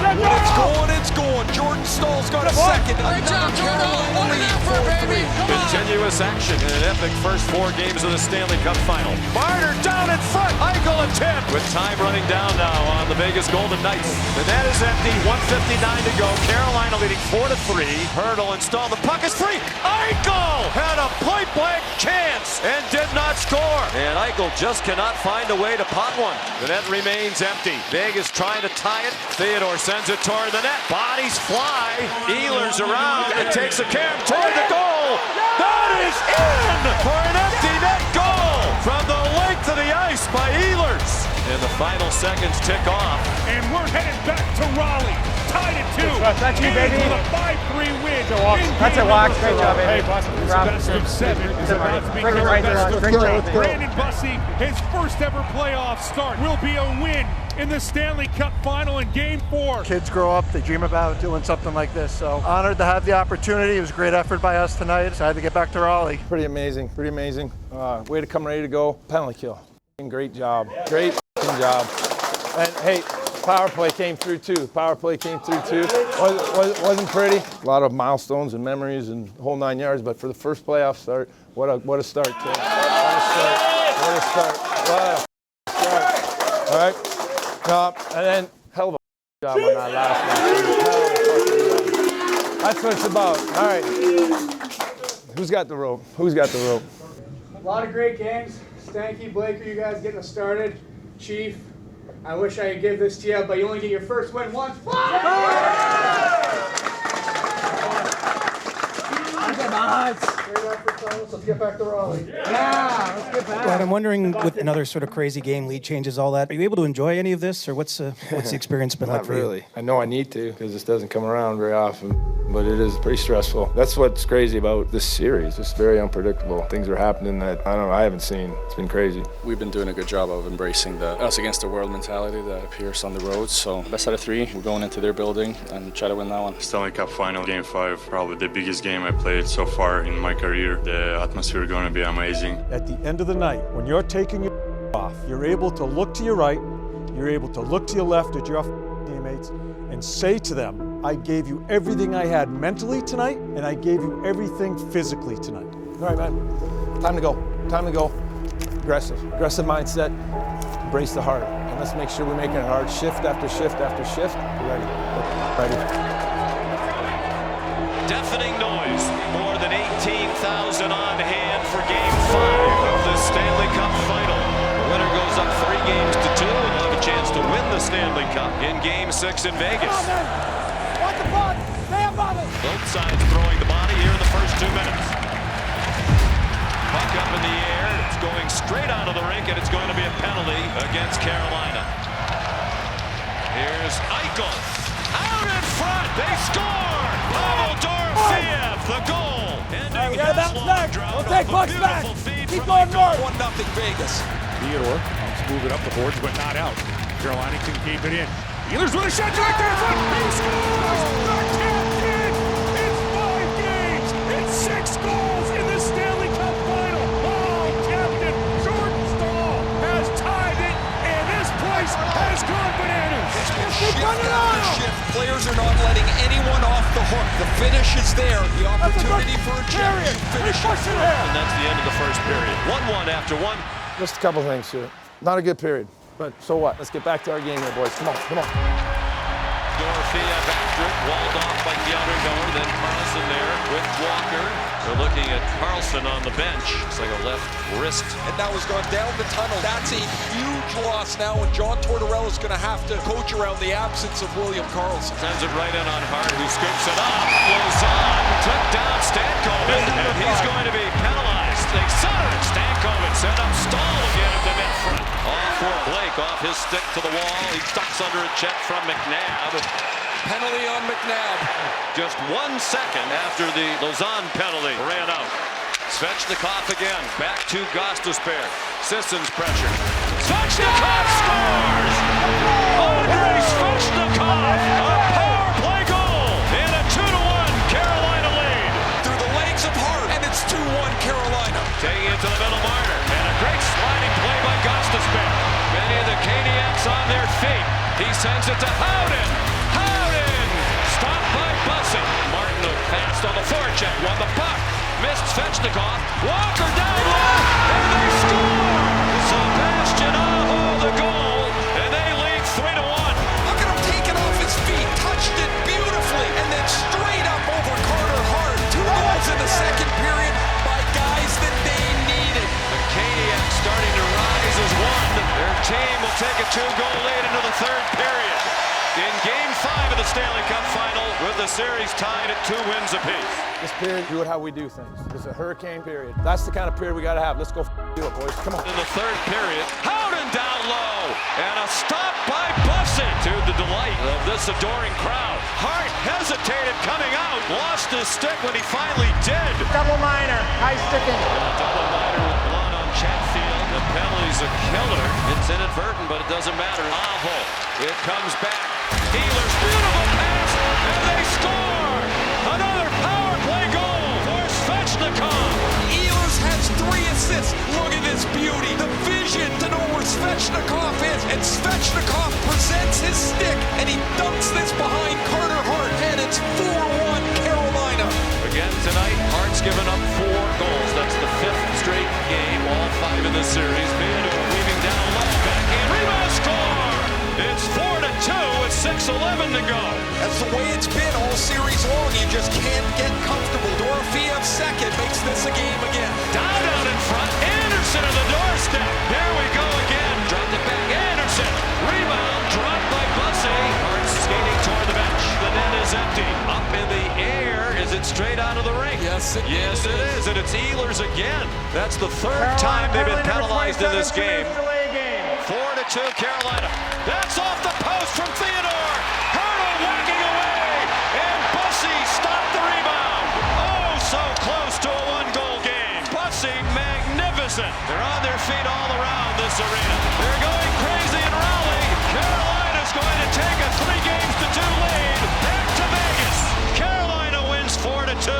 It's going. Jordan Stahl's got a second. Great job, Jordan. Continuous action in an epic first 4 games of the Stanley Cup Final. Marner down in front. Eichel attempt. With time running down now on the Vegas Golden Knights. The net is empty. 1:59 to go. Carolina leading 4-3. Hurdle installed. The puck is free. Eichel had a point-blank chance and did not score. And Eichel just cannot find a way to pot one. The net remains empty. Vegas trying to tie it. Theodore sends it toward the net. Bodies fly. Ehlers around. It takes a cam toward the goal. That is in for an empty net goal from the length of the ice by Ehlers. And the final seconds tick off. And we're headed back to Raleigh. Tied at 2. That's you, baby. With a 5-3 win. That's a walk. Great job, baby. Hey, Bussy, best of 7 is about to become Bring it right best there. of 3. Let's go. Brandon Bussy, his first ever playoff start will be a win in the Stanley Cup Final in Game 4. Kids grow up, they dream about doing something like this. So honored to have the opportunity. It was a great effort by us tonight. Decided to get back to Raleigh. Pretty amazing. Way to come ready to go. Penalty kill. Great job. Great job. And hey, power play came through too. Wasn't pretty. A lot of milestones and memories and the whole 9 yards. But for the first playoff start, what a start, kid. What a start. All right. And then hell of a job on that last one. That's what it's about. All right. Who's got the rope? A lot of great games. Stanky, Blaker, you guys getting us started. Chief, I wish I could give this to you, but you only get your first win once. Let's get back to Raleigh. Yeah, let's get back. Brad, I'm wondering, with another sort of crazy game, lead changes, all that, are you able to enjoy any of this, or what's the experience been like for you? Not really. I know I need to, because this doesn't come around very often, but it is pretty stressful. That's what's crazy about this series. It's very unpredictable. Things are happening that, I haven't seen. It's been crazy. We've been doing a good job of embracing the us against the world mentality that appears on the road. So best out of 3, we're going into their building and try to win that one. Stanley Cup Final, Game 5, probably the biggest game I played so far in my career. The atmosphere is going to be amazing. At the end of the night, when you're taking your off, you're able to look to your right, you're able to look to your left at your teammates and say to them, I gave you everything I had mentally tonight, and I gave you everything physically tonight. All right, man. Time to go. Aggressive mindset. Embrace the heart. And let's make sure we're making it hard. Shift after shift after shift. Ready. Deafening noise. More than 18,000 on hand for Game 5 of the Stanley Cup Final. The winner goes up 3 games to 2 and will have a chance to win the Stanley Cup in Game 6 in Vegas. Both sides throwing the body here in the first 2 minutes. Puck up in the air. It's going straight out of the rink, and it's going to be a penalty against Carolina. Here's Eichel. Out in front. They score. Pavel Dorofeev, the goal. We got to bounce back. We'll take pucks back. Keep going north. 1-0 Vegas. Theodore wants to move it up the boards, but not out. Carolina can keep it in. Ehlers with a shot right there in front. He scores! The captain! It's 5 games! It's 6 goals in the Stanley Cup Final! Oh, Captain Jordan Stahl has tied it, and this place has gone bananas! Shift. Players are not letting anyone off the hook. The finish is there. The opportunity for a chip. And that's the end of the first period. 1-1 after 1. Just a couple things here. Not a good period, but so what? Let's get back to our game here, boys. Come on, come on. Dorofeev after it, walled off by Gallagher, then Carlson there with Walker. They're looking at Carlson on the bench. It's like a left wrist. And now has gone down the tunnel. That's a huge loss now, and John Tortorella is going to have to coach around the absence of William Karlsson. Sends it right in on Hart, who scoops it up. Lozon took down Stankoven, and he's going to be penalized. They center it. Stankoven set up Stahl again at the net front. Off for Blake, off his stick to the wall. He ducks under a check from McNabb. Penalty on McNabb. Just 1 second after the Lausanne penalty ran out. Svechnikov again, back to Gostisbehere. Sissons pressure. Svechnikov scores! Andrei Svechnikov, a power play goal in a 2-1 Carolina lead. Through the legs of Hart, and it's 2-1 Carolina. Taking it to the middle, Marner, and a great sliding play by Gostisbehere. Many of the Caniacs on their feet. He sends it to Howden. Howden! Stopped by Bussey. Martin passed on the forecheck, won the puck. Missed Svechnikov. Walker down low, and they score! Sebastian Aho the goal, and they lead 3-1. Look at him take it off his feet, touched it beautifully, and then straight up over Carter Hart. 2 goals in the second period by guys that they needed. The Caniacs starting to rise as one. Their team will take a 2-goal lead into the third period. In Game 5 of the Stanley Cup Final, with the series tied at 2 wins apiece. This period, do it how we do things. It's a hurricane period. That's the kind of period we got to have. Let's go do it, boys. Come on. In the third period, Howden down low, and a stop by Bussey to the delight of this adoring crowd. Hart hesitated coming out, lost his stick when he finally did. Double minor, high sticking. Double minor with blood on Chatfield. The penalty's a killer. It's inadvertent, but it doesn't matter. Aho, it comes back. Healer's beautiful pass, and they score! Another power play goal for Svechnikov. Ehlers has 3 assists. Look at this beauty. The vision to know where Svechnikov is. And Svechnikov presents his stick, and he dunks this behind Carter Hart. And it's 4-1 Carolina. Again tonight, Hart's given up 4 goals. That's the 5th straight game, all 5 in this series. Manu weaving down low, backhand rebound, score! It's 4-2 with 6:11 to go. That's the way it's been all series long. You just can't get comfortable. Dorofeev second makes this a game again. Down in front, Anderson on the doorstep. Here we go again. Dropped it back, Anderson. Rebound, dropped by Bussey. Hart skating toward the bench. The net is empty. Up in the air. Is it straight out of the ring? Yes, it is. And it's Ehlers again. That's the 3rd time they've been penalized in this game. 4-2 Carolina. That's off the post from Theodore. Hurdle whacking away. And Bussey stopped the rebound. Oh, so close to a 1-goal game. Bussey, magnificent. They're on their feet all around this arena. They're going crazy in Raleigh. Carolina's going to take a 3-2 lead. Back to Vegas. Carolina wins 4-2.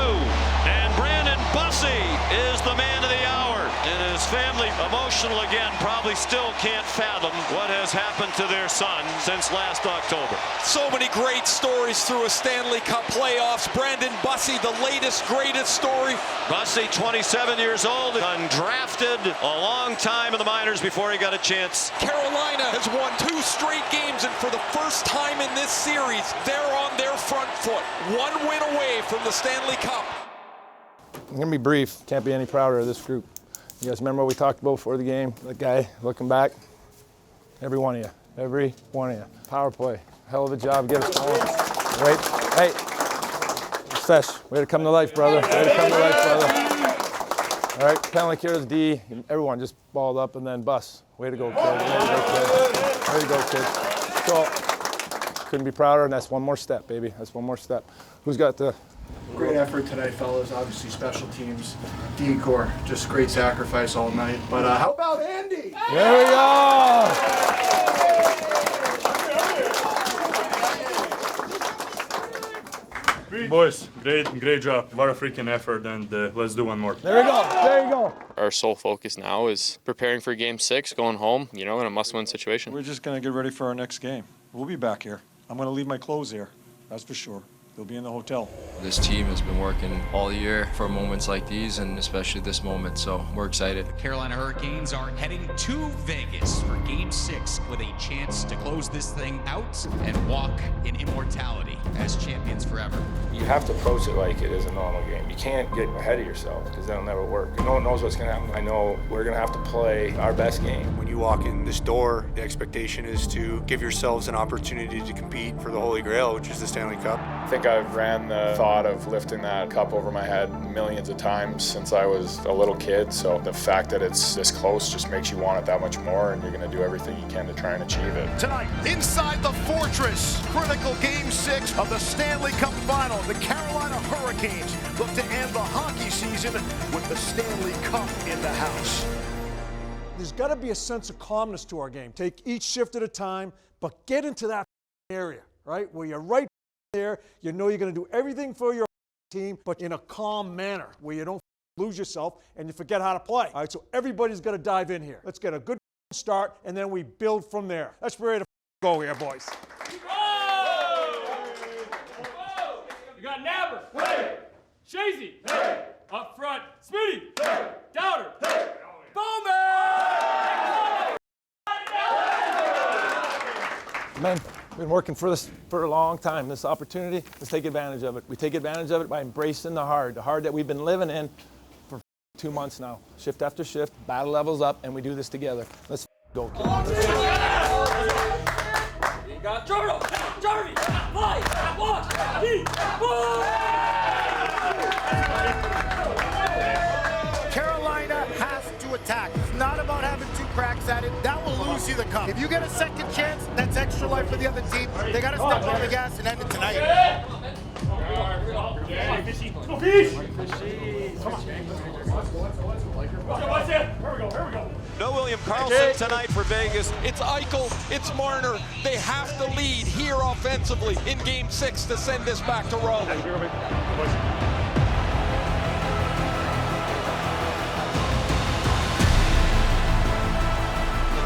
And Brandon Bussey is the man of the hour. And his family, emotional again, probably still can't fathom what has happened to their son since last October. So many great stories through a Stanley Cup playoffs. Brandon Bussey, the latest, greatest story. Bussey, 27 years old, undrafted, a long time in the minors before he got a chance. Carolina has won 2 straight games, and for the first time in this series, they're on their front foot. 1 win away from the Stanley Cup. I'm going to be brief. Can't be any prouder of this group. You guys remember what we talked about before the game? That guy looking back? Every one of you. Every one of you. Power play. Hell of a job. Get us going. Right? Hey. Fesh, way to come to life, brother. Way to come to life, brother. All right, penalty here is D. Everyone just balled up and then bus. Way to go, kid. Way to go, kid. Way to go, kid. So, couldn't be prouder, and that's 1 more step, baby. That's 1 more step. Who's got the... Great effort tonight, fellas. Obviously, special teams, D-Corps, just great sacrifice all night. But how about Andy? There we go! Boys, great job. What a freaking effort, and let's do 1 more. There we go. There you go. Our sole focus now is preparing for Game 6, going home, in a must-win situation. We're just going to get ready for our next game. We'll be back here. I'm going to leave my clothes here. That's for sure. You'll be in the hotel. This team has been working all year for moments like these, and especially this moment, so we're excited. Carolina Hurricanes are heading to Vegas for Game 6 with a chance to close this thing out and walk in immortality as champions forever. You have to approach it like it is a normal game. You can't get ahead of yourself because that'll never work. No one knows what's going to happen. I know we're going to have to play our best game. When you walk in this door, the expectation is to give yourselves an opportunity to compete for the Holy Grail, which is the Stanley Cup. I think I've ran the thought of lifting that cup over my head millions of times since I was a little kid. So the fact that it's this close just makes you want it that much more, and you're going to do everything you can to try and achieve it. Tonight, inside the Fortress, critical Game 6 of the Stanley Cup Final. The Carolina Hurricanes look to end the hockey season with the Stanley Cup in the house. There's got to be a sense of calmness to our game. Take each shift at a time, but get into that area, right, where you're right there. You know you're going to do everything for your team, but in a calm manner where you don't lose yourself and you forget how to play. All right, so everybody's got to dive in here. Let's get a good start, and then we build from there. Let's be ready to go here, boys. You got Nabber. Hey. Shazy. Hey. Up front. Speedy. Hey. Dowder. Hey. Bowman! Man, we've been working for this for a long time. This opportunity, let's take advantage of it. We take advantage of it by embracing the hard that we've been living in for 2 months now. Shift after shift, battle levels up, and we do this together. Let's go, kids. You got Jarvis, fight, walk, Carolina has to attack. It's not about having 2 cracks at it. That will lose you the cup. If you get a second chance, that's extra life for the other team. They got to step on the gas and end it tonight. No William Karlsson tonight for Vegas. It's Eichel, it's Marner. They have to lead here offensively in Game 6 to send this back to Raleigh.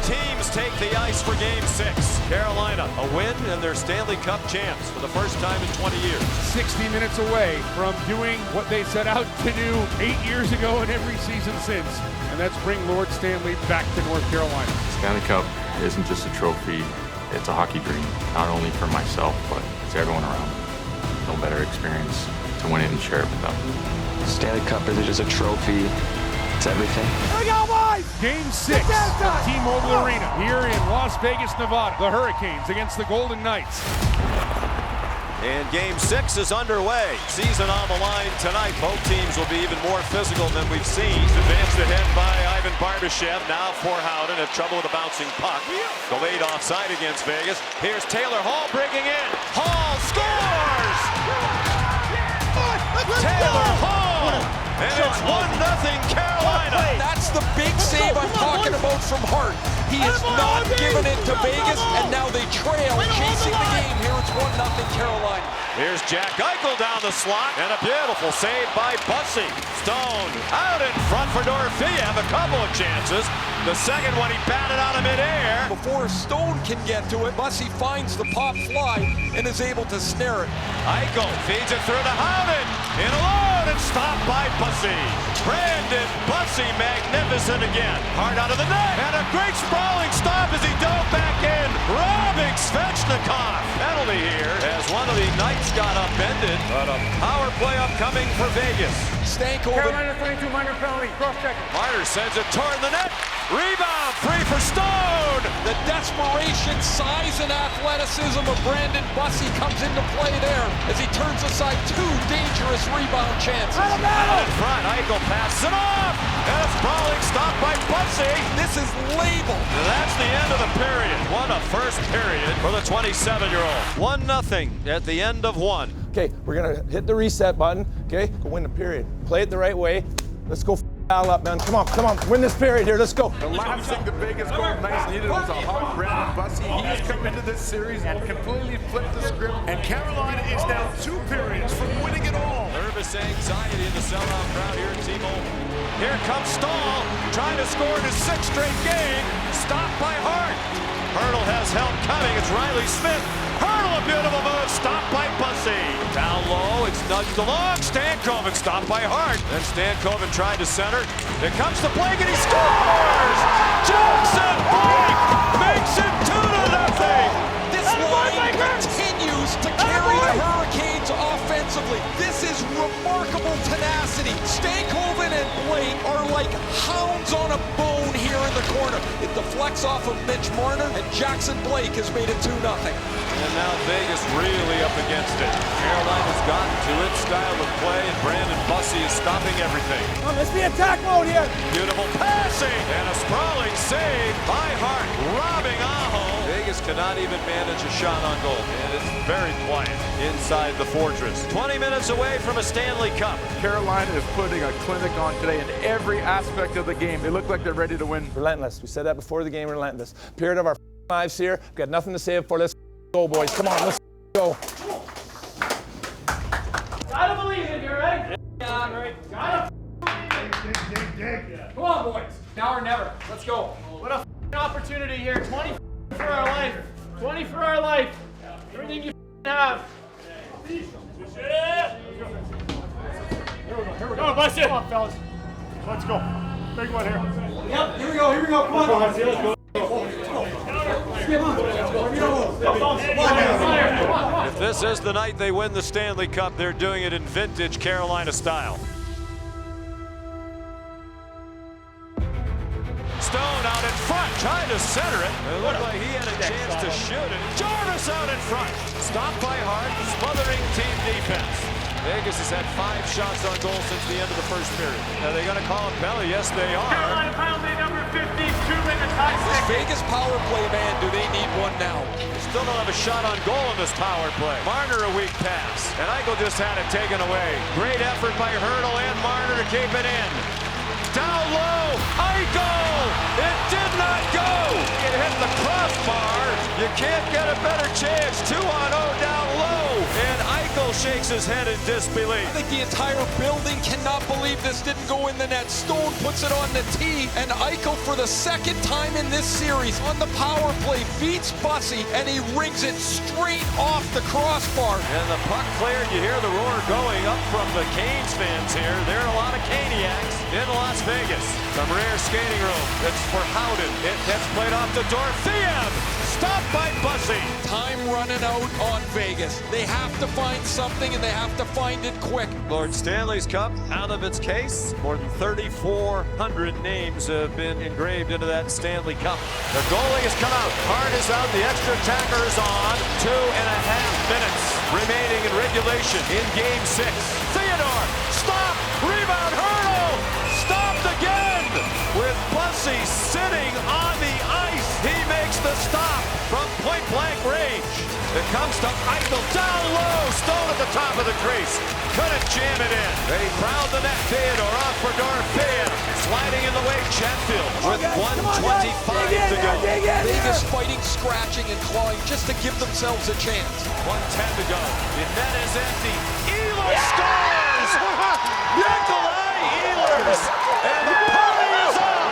Teams take the ice for Game 6. Carolina, a win and their Stanley Cup champs for the first time in 20 years. 60 minutes away from doing what they set out to do 8 years ago and every season since, and that's bring Lord Stanley back to North Carolina. Stanley Cup isn't just a trophy, it's a hockey dream, not only for myself, but it's everyone around me. No better experience to win it and share it with them. Stanley Cup isn't just a trophy, it's everything. Here we go, boys! Game 6 of T-Mobile Arena here in Las Vegas, Nevada. The Hurricanes against the Golden Knights. And Game 6 is underway. Season on the line tonight. Both teams will be even more physical than we've seen. Advanced ahead by Ivan Barbashev. Now for Howden. Have trouble with a bouncing puck. Delayed offside against Vegas. Here's Taylor Hall bringing in. Hall scores! Taylor Hall! And it's 1-0 Carolina. That's the big save I'm talking about from Hart. He has not given it to Vegas, and now they trail, chasing the game. Here it's 1-0 Carolina. Here's Jack Eichel down the slot, and a beautiful save by Bussey. Stone out in front for Dorofeyev. A couple of chances. The second one, he batted out of midair. Before Stone can get to it, Bussey finds the pop fly and is able to snare it. Eichel feeds it through to Howden. In alone and stopped by Bussey. Brandon Bussey, magnificent again. Hard out of the net. And a great sprawling stop as he dove back in. Robbing Svechnikov. Penalty here as one of the Knights got upended. But a power play upcoming for Vegas. Stankoven. Carolina 22 minor penalty. Cross check. Marner sends it toward the net. Rebound, 3 for Stone. The desperation, size, and athleticism of Brandon Bussey comes into play there as he turns aside 2 dangerous rebound chances. Out in front, Eichel passes it off. And a sprawling stop by Bussey. This is labeled. And that's the end of the period. What a first period for the 27-year-old. 1-0 at the end of 1. Okay, we're gonna hit the reset button. Okay, go win the period. Play it the right way. Let's go foul up, man. Come on. Win this period here. Let's go. The last thing the Vegas Golden Knights needed was a hot Brandon Bussey. He has come into this series and completely flipped the script. And Carolina is now 2 periods from winning it all. Nervous anxiety in the sellout crowd here at T-Mobile. Here comes Stahl, trying to score in his 6th straight game. Stopped by Hart. Hurdle has help coming. It's Riley Smith. Hurdle, a beautiful move. Stopped by Bussey. Down low, it's nudged along. Stankoven stopped by Hart. Then Stankoven tried to center. Here comes the Blake and he scores! Jackson Blake makes it 2-0. This line continues to carry the Hurricanes offensively. This is remarkable tenacity. Stankoven and Blake are like hounds on a bone here in the corner. It deflects off of Mitch Marner, and Jackson Blake has made it 2-0. And now Vegas really up against it. Carolina's gotten to its style of play, and Brandon Bussey is stopping everything. Let's be attack mode here. Beautiful passing, and a sprawling save by Hart, robbing Aho. Vegas cannot even manage a shot on goal, and it's very quiet inside the Fortress. 20 minutes away from a Stanley Cup. Carolina is putting a clinic on today in every aspect of the game. They look like they're ready to win. Relentless. We said that before the game, relentless. Period of our lives here. We've got nothing to save for. Let's go, boys. Come on, let's go. Gotta believe it here, right? Yeah, right. Gotta dig. Come on, boys. Now or never. Let's go. What a opportunity here. 20 for our life. 20 for our life. Everything you have. Here we go. Bust it. Come on, fellas. Let's go. Big one here. Yep, here we go. Come on. Let's go. If this is the night they win the Stanley Cup, they're doing it in vintage Carolina style. Stone out in front, trying to center it. It looked like he had a chance to shoot it. Jarvis out in front. Stopped by Hart, smothering team defense. Vegas has had 5 shots on goal since the end of the first period. Are they going to call a penalty? Yes, they are. Carolina penalty number 50, 2 minutes high. Vegas power play, man. Do they need one now? They still don't have a shot on goal in this power play. Marner a weak pass. And Eichel just had it taken away. Great effort by Hurdle and Marner to keep it in. Down low, Eichel! It did not go! It hit the crossbar. You can't get a better chance. 2-on-0 down low. And Eichel shakes his head in disbelief. I think the entire building cannot believe this didn't go in the net. Stone puts it on the tee, and Eichel, for the second time in this series, on the power play, beats Bussey, and he rings it straight off the crossbar. And the puck cleared. You hear the roar going up from the Canes fans here. There are a lot of Caniacs in Las Vegas. Some rare skating room. It's for Howden. It gets played off the door. Thiem! Stopped by Bussey. Time running out on Vegas. They have to find something, and they have to find it quick. Lord Stanley's Cup out of its case. More than 3,400 names have been engraved into that Stanley Cup. The goalie has come out. Hart is out. The extra attacker is on. 2.5 minutes remaining in regulation in Game 6. Theodore, stop, rebound, Hurdle, stopped again with Bussey sitting on the ice. He makes the stop from point-blank range. It comes to Eichel down low. Stone at the top of the crease. Couldn't jam it in. They proud the net. Theodore off for Dorofeev. Sliding in the way, Chatfield with 1:25 to go. Vegas fighting, scratching, and clawing just to give themselves a chance. 1:10 to go. The net is empty. Ehlers scores! Nikolai Ehlers! And the party is on!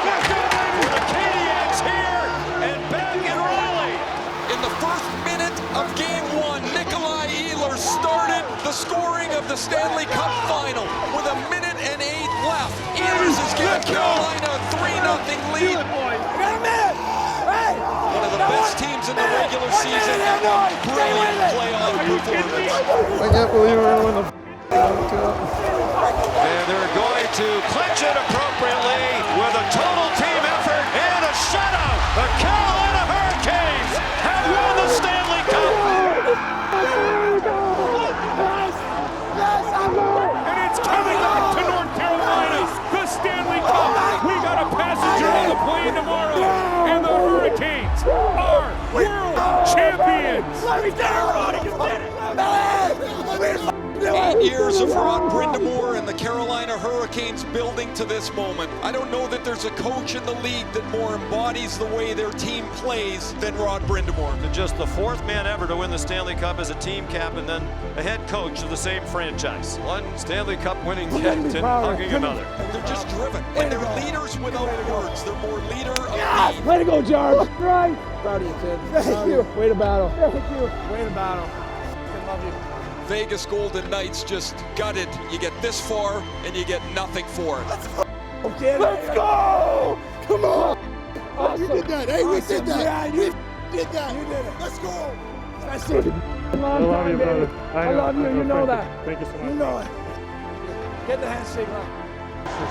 For the Caniacs here and back in Raleigh. In the first minute of Game 1, Nikolai Ehlers started the scoring of the Stanley Cup Final with 1:08 left. Ehlers is giving Carolina a 3-0 lead. One of the best teams in the regular season. Brilliant playoff performance. I can't believe we're going to win the And they're going to clinch it appropriately with a total team effort and a shutout. The Carolina Hurricanes have won the Stanley Cup. And it's coming up to North Carolina, the Stanley Cup. We got a passenger on the plane tomorrow, and the Hurricanes are world champions. Let me down, Roddy. You did it. 8 years of Rod Brind'Amour and the Carolina Hurricanes building to this moment. I don't know that there's a coach in the league that more embodies the way their team plays than Rod Brind'Amour. And just the 4th man ever to win the Stanley Cup as a team captain, then a head coach of the same franchise. One Stanley Cup winning captain hugging another. They're just driven, and they're leaders without words. They're more leader of lead. Way to go, Jarvis. Right. Proud of you, kid. Thank you. Way to battle. Thank you. Way to battle. fucking love you. Vegas Golden Knights just gutted. You get this far, and you get nothing for it. Okay, let's go! Come on! Awesome. You did that. Hey, we did that. Yeah, you did that. You did it. Let's go. That's it. I love you, brother. I love you. You know that. Thank you so much. You know it. Get the handshake on.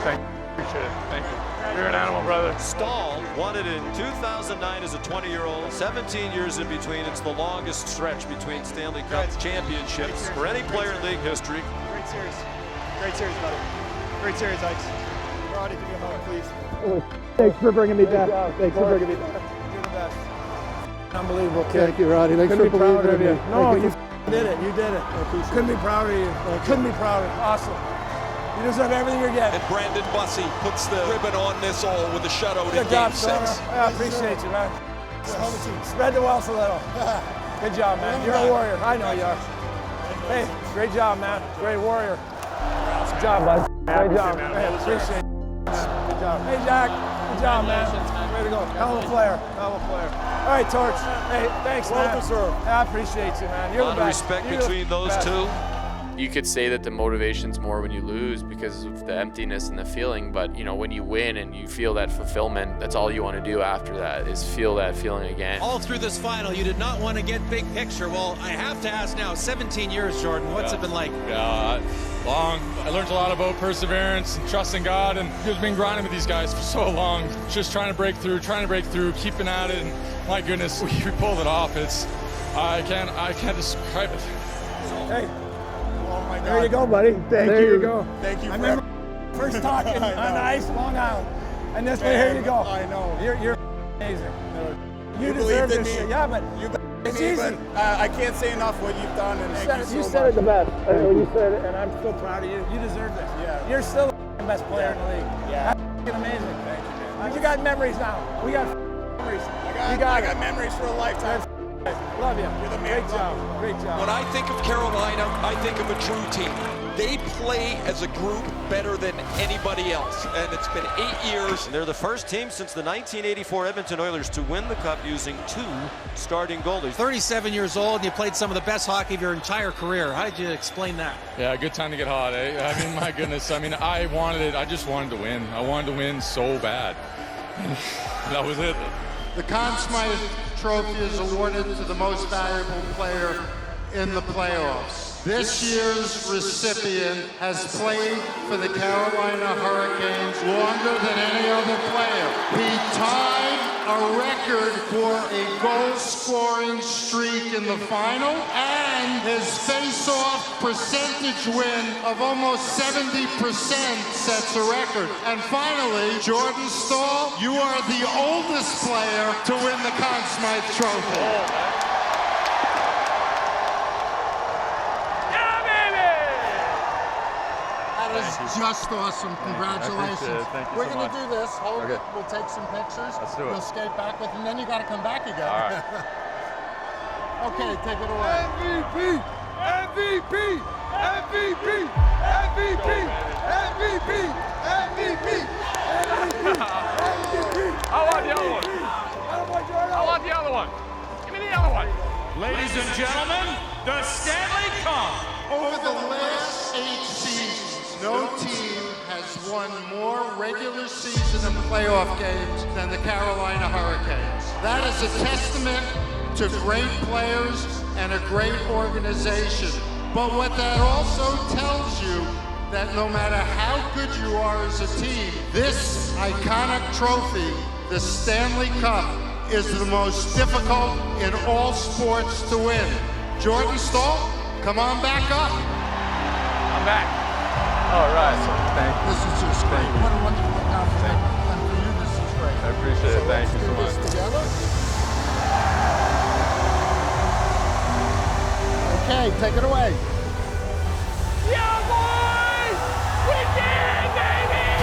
Thank you. Appreciate it. Thank you. You're an animal, brother. Stahl won it in 2009 as a 20-year-old. 17 years in between. It's the longest stretch between Stanley Cup championships for any player in league history. Great series. Great series, buddy. Great series, Ikes. Roddy, give me a hug, please. Thanks for bringing me back. Thanks for bringing me back. You're the best. Unbelievable kid. Thank you, Roddy. Thanks for believing in me. No, you did it. You did it. Couldn't be prouder of you. Couldn't be prouder. Awesome. You deserve everything you're getting. And Brandon Bussey puts the ribbon on this all with a shutout in Good job, Game 6. I appreciate you, man. Spread the wealth a little. Good job, man. You're a warrior. I know you are. Hey, great job, man. Great warrior. Good job, bud. Great job. Hey, appreciate it. Good job. Hey, Jack. Good job, man. Way to go. Hell of a player. Hell of a player. All right, Torch. Hey, thanks, man. Well deserved. I appreciate you, man. You're A lot the of best. respect You're between the those best. two. You could say that the motivation's more when you lose because of the emptiness and the feeling, but you know, when you win and you feel that fulfillment, that's all you want to do after that is feel that feeling again. All through this final, you did not want to get big picture. Well, I have to ask now, 17 years, Jordan, what's it been like? Yeah, long. I learned a lot about perseverance and trusting God, and we've been grinding with these guys for so long, just trying to break through, keeping at it, and my goodness, we pulled it off. I can't describe it. Hey. Oh, my God. There you go, buddy. There you go. Thank you. I remember first talking on ice, Long Island, and this way, here you go. I know. You're amazing. You believed deserve in this me. shit. Yeah, but it's easy. I can't say enough what you've done, and thank you You so said much. it the best. You said it, and I'm so proud of you. You deserve this. Yeah. You're still the best player in the league. Yeah. That's amazing. Thank you, man. You got memories now. We got memories. I got memories for a lifetime. Love you. You're the man. Great job. Great job. When I think of Carolina, I think of a true team. They play as a group better than anybody else, and it's been 8 years. They're the first team since the 1984 Edmonton Oilers to win the Cup using 2 starting goalies. 37 years old, and you played some of the best hockey of your entire career. How did you explain that? Yeah, good time to get hot, eh? I mean, my goodness. I mean, I just wanted to win. I wanted to win so bad. That was it. The Conn Smythe Trophy is awarded to the most valuable player in the playoffs. This year's recipient has played for the Carolina Hurricanes longer than any other player. He tied a record for a goal-scoring streak in the final, and his face-off percentage win of almost 70% sets a record. And finally, Jordan Stahl, you are the oldest player to win the Conn Smythe Trophy. Just awesome. Congratulations. Thank you We're so going much. to do this. Hold Okay. it. We'll take some pictures. Let's do it. We'll skate back with, and then you got to come back again. All right. Okay, take it away. MVP! MVP! MVP! MVP! MVP! MVP! I want the other one. I want the other one. Give me the other one. Ladies and gentlemen, the Stanley Cup. Over the last 8 seasons, no team has won more regular season and playoff games than the Carolina Hurricanes. That is a testament to great players and a great organization. But what that also tells you, that no matter how good you are as a team, this iconic trophy, the Stanley Cup, is the most difficult in all sports to win. Jordan Stahl, come on back up. I'm back. All right. Thank you. This is just great. What a wonderful compliment. And for you, this is great. I appreciate it. Thank you so much. Let's do this together. Okay, take it away. Yeah, boys! We did it, baby!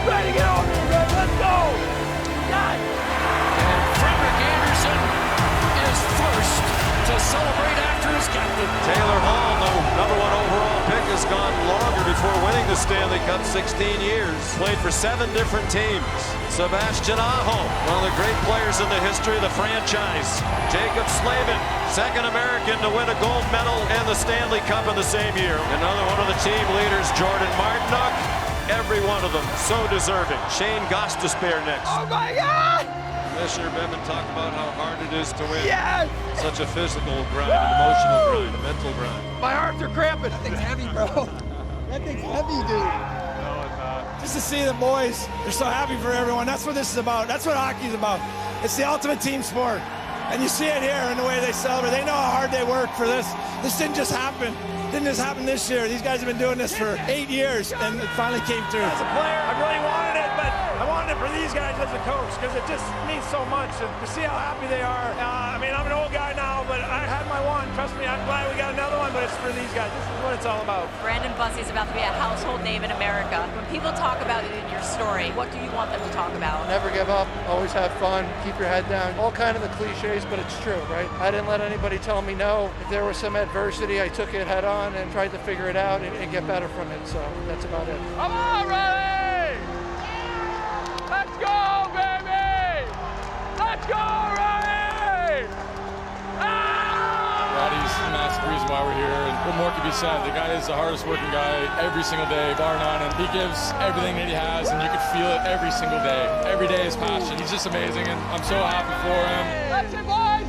Ready to get over here, man. Let's go! And Frederik Andersen is first to celebrate Taylor Hall, the number 1 overall pick, has gone longer before winning the Stanley Cup, 16 years. Played for 7 different teams. Sebastian Aho, one of the great players in the history of the franchise. Jacob Slavin, second American to win a gold medal and the Stanley Cup in the same year. Another one of the team leaders, Jordan Martinook. Every one of them so deserving. Shane Gostisbehere next. Oh my God! Commissioner Bettman talked about how hard it is to win. Yes! Such a physical grind, an emotional grind, a mental grind. My arms are cramping. That thing's heavy, bro. That thing's heavy, dude. Just to see the boys, they're so happy for everyone. That's what this is about. That's what hockey's about. It's the ultimate team sport. And you see it here in the way they celebrate. They know how hard they work for this. This didn't just happen. Didn't just happen this year. These guys have been doing this for 8 years, and it finally came through. As a player, I really wanted it, but I wanted it for these guys as a coach because it just means so much. And to see how happy they are. I mean, I'm an old guy now, but I had my one. Trust me, I'm glad we got another one, but it's for these guys. This is what it's all about. Brandon Bussi is about to be a household name in America. When people talk about it in your story, what do you want them to talk about? Never give up, always have fun, keep your head down. All kind of the cliches, but it's true, right? I didn't let anybody tell me no. If there was some adversity, I took it head on and tried to figure it out and get better from it. So that's about it. Come on, Riley! Let's go, baby! Let's go, Riley! Roddy's the massive reason why we're here, and what more could be said? The guy is the hardest working guy every single day, bar none, and he gives everything that he has, and you can feel it every single day. Every day is passion. He's just amazing, and I'm so happy for him. That's it, boys!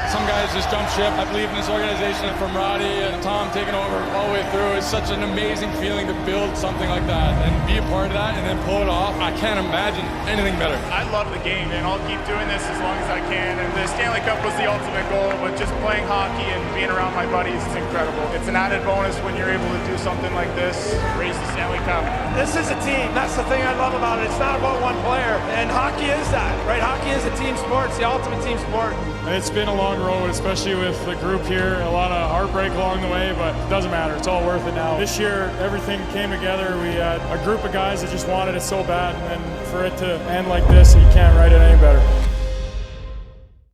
Some guys just jump ship. I believe in this organization, and from Roddy and Tom taking over all the way through, it's such an amazing feeling to build something like that and be a part of that and then pull it off. I can't imagine anything better. I love the game, and I'll keep doing this as long as I can. And the Stanley Cup was the ultimate goal, but just playing hockey and being around my buddies is incredible. It's an added bonus when you're able to do something like this, raise the Stanley Cup. This is a team. That's the thing I love about it. It's not about one player, and hockey is that, right? Hockey is a team sport. It's the ultimate team sport. It's been a long road, especially with the group here. A lot of heartbreak along the way, but it doesn't matter. It's all worth it now. This year, everything came together. We had a group of guys that just wanted it so bad, and then for it to end like this, you can't write it any better.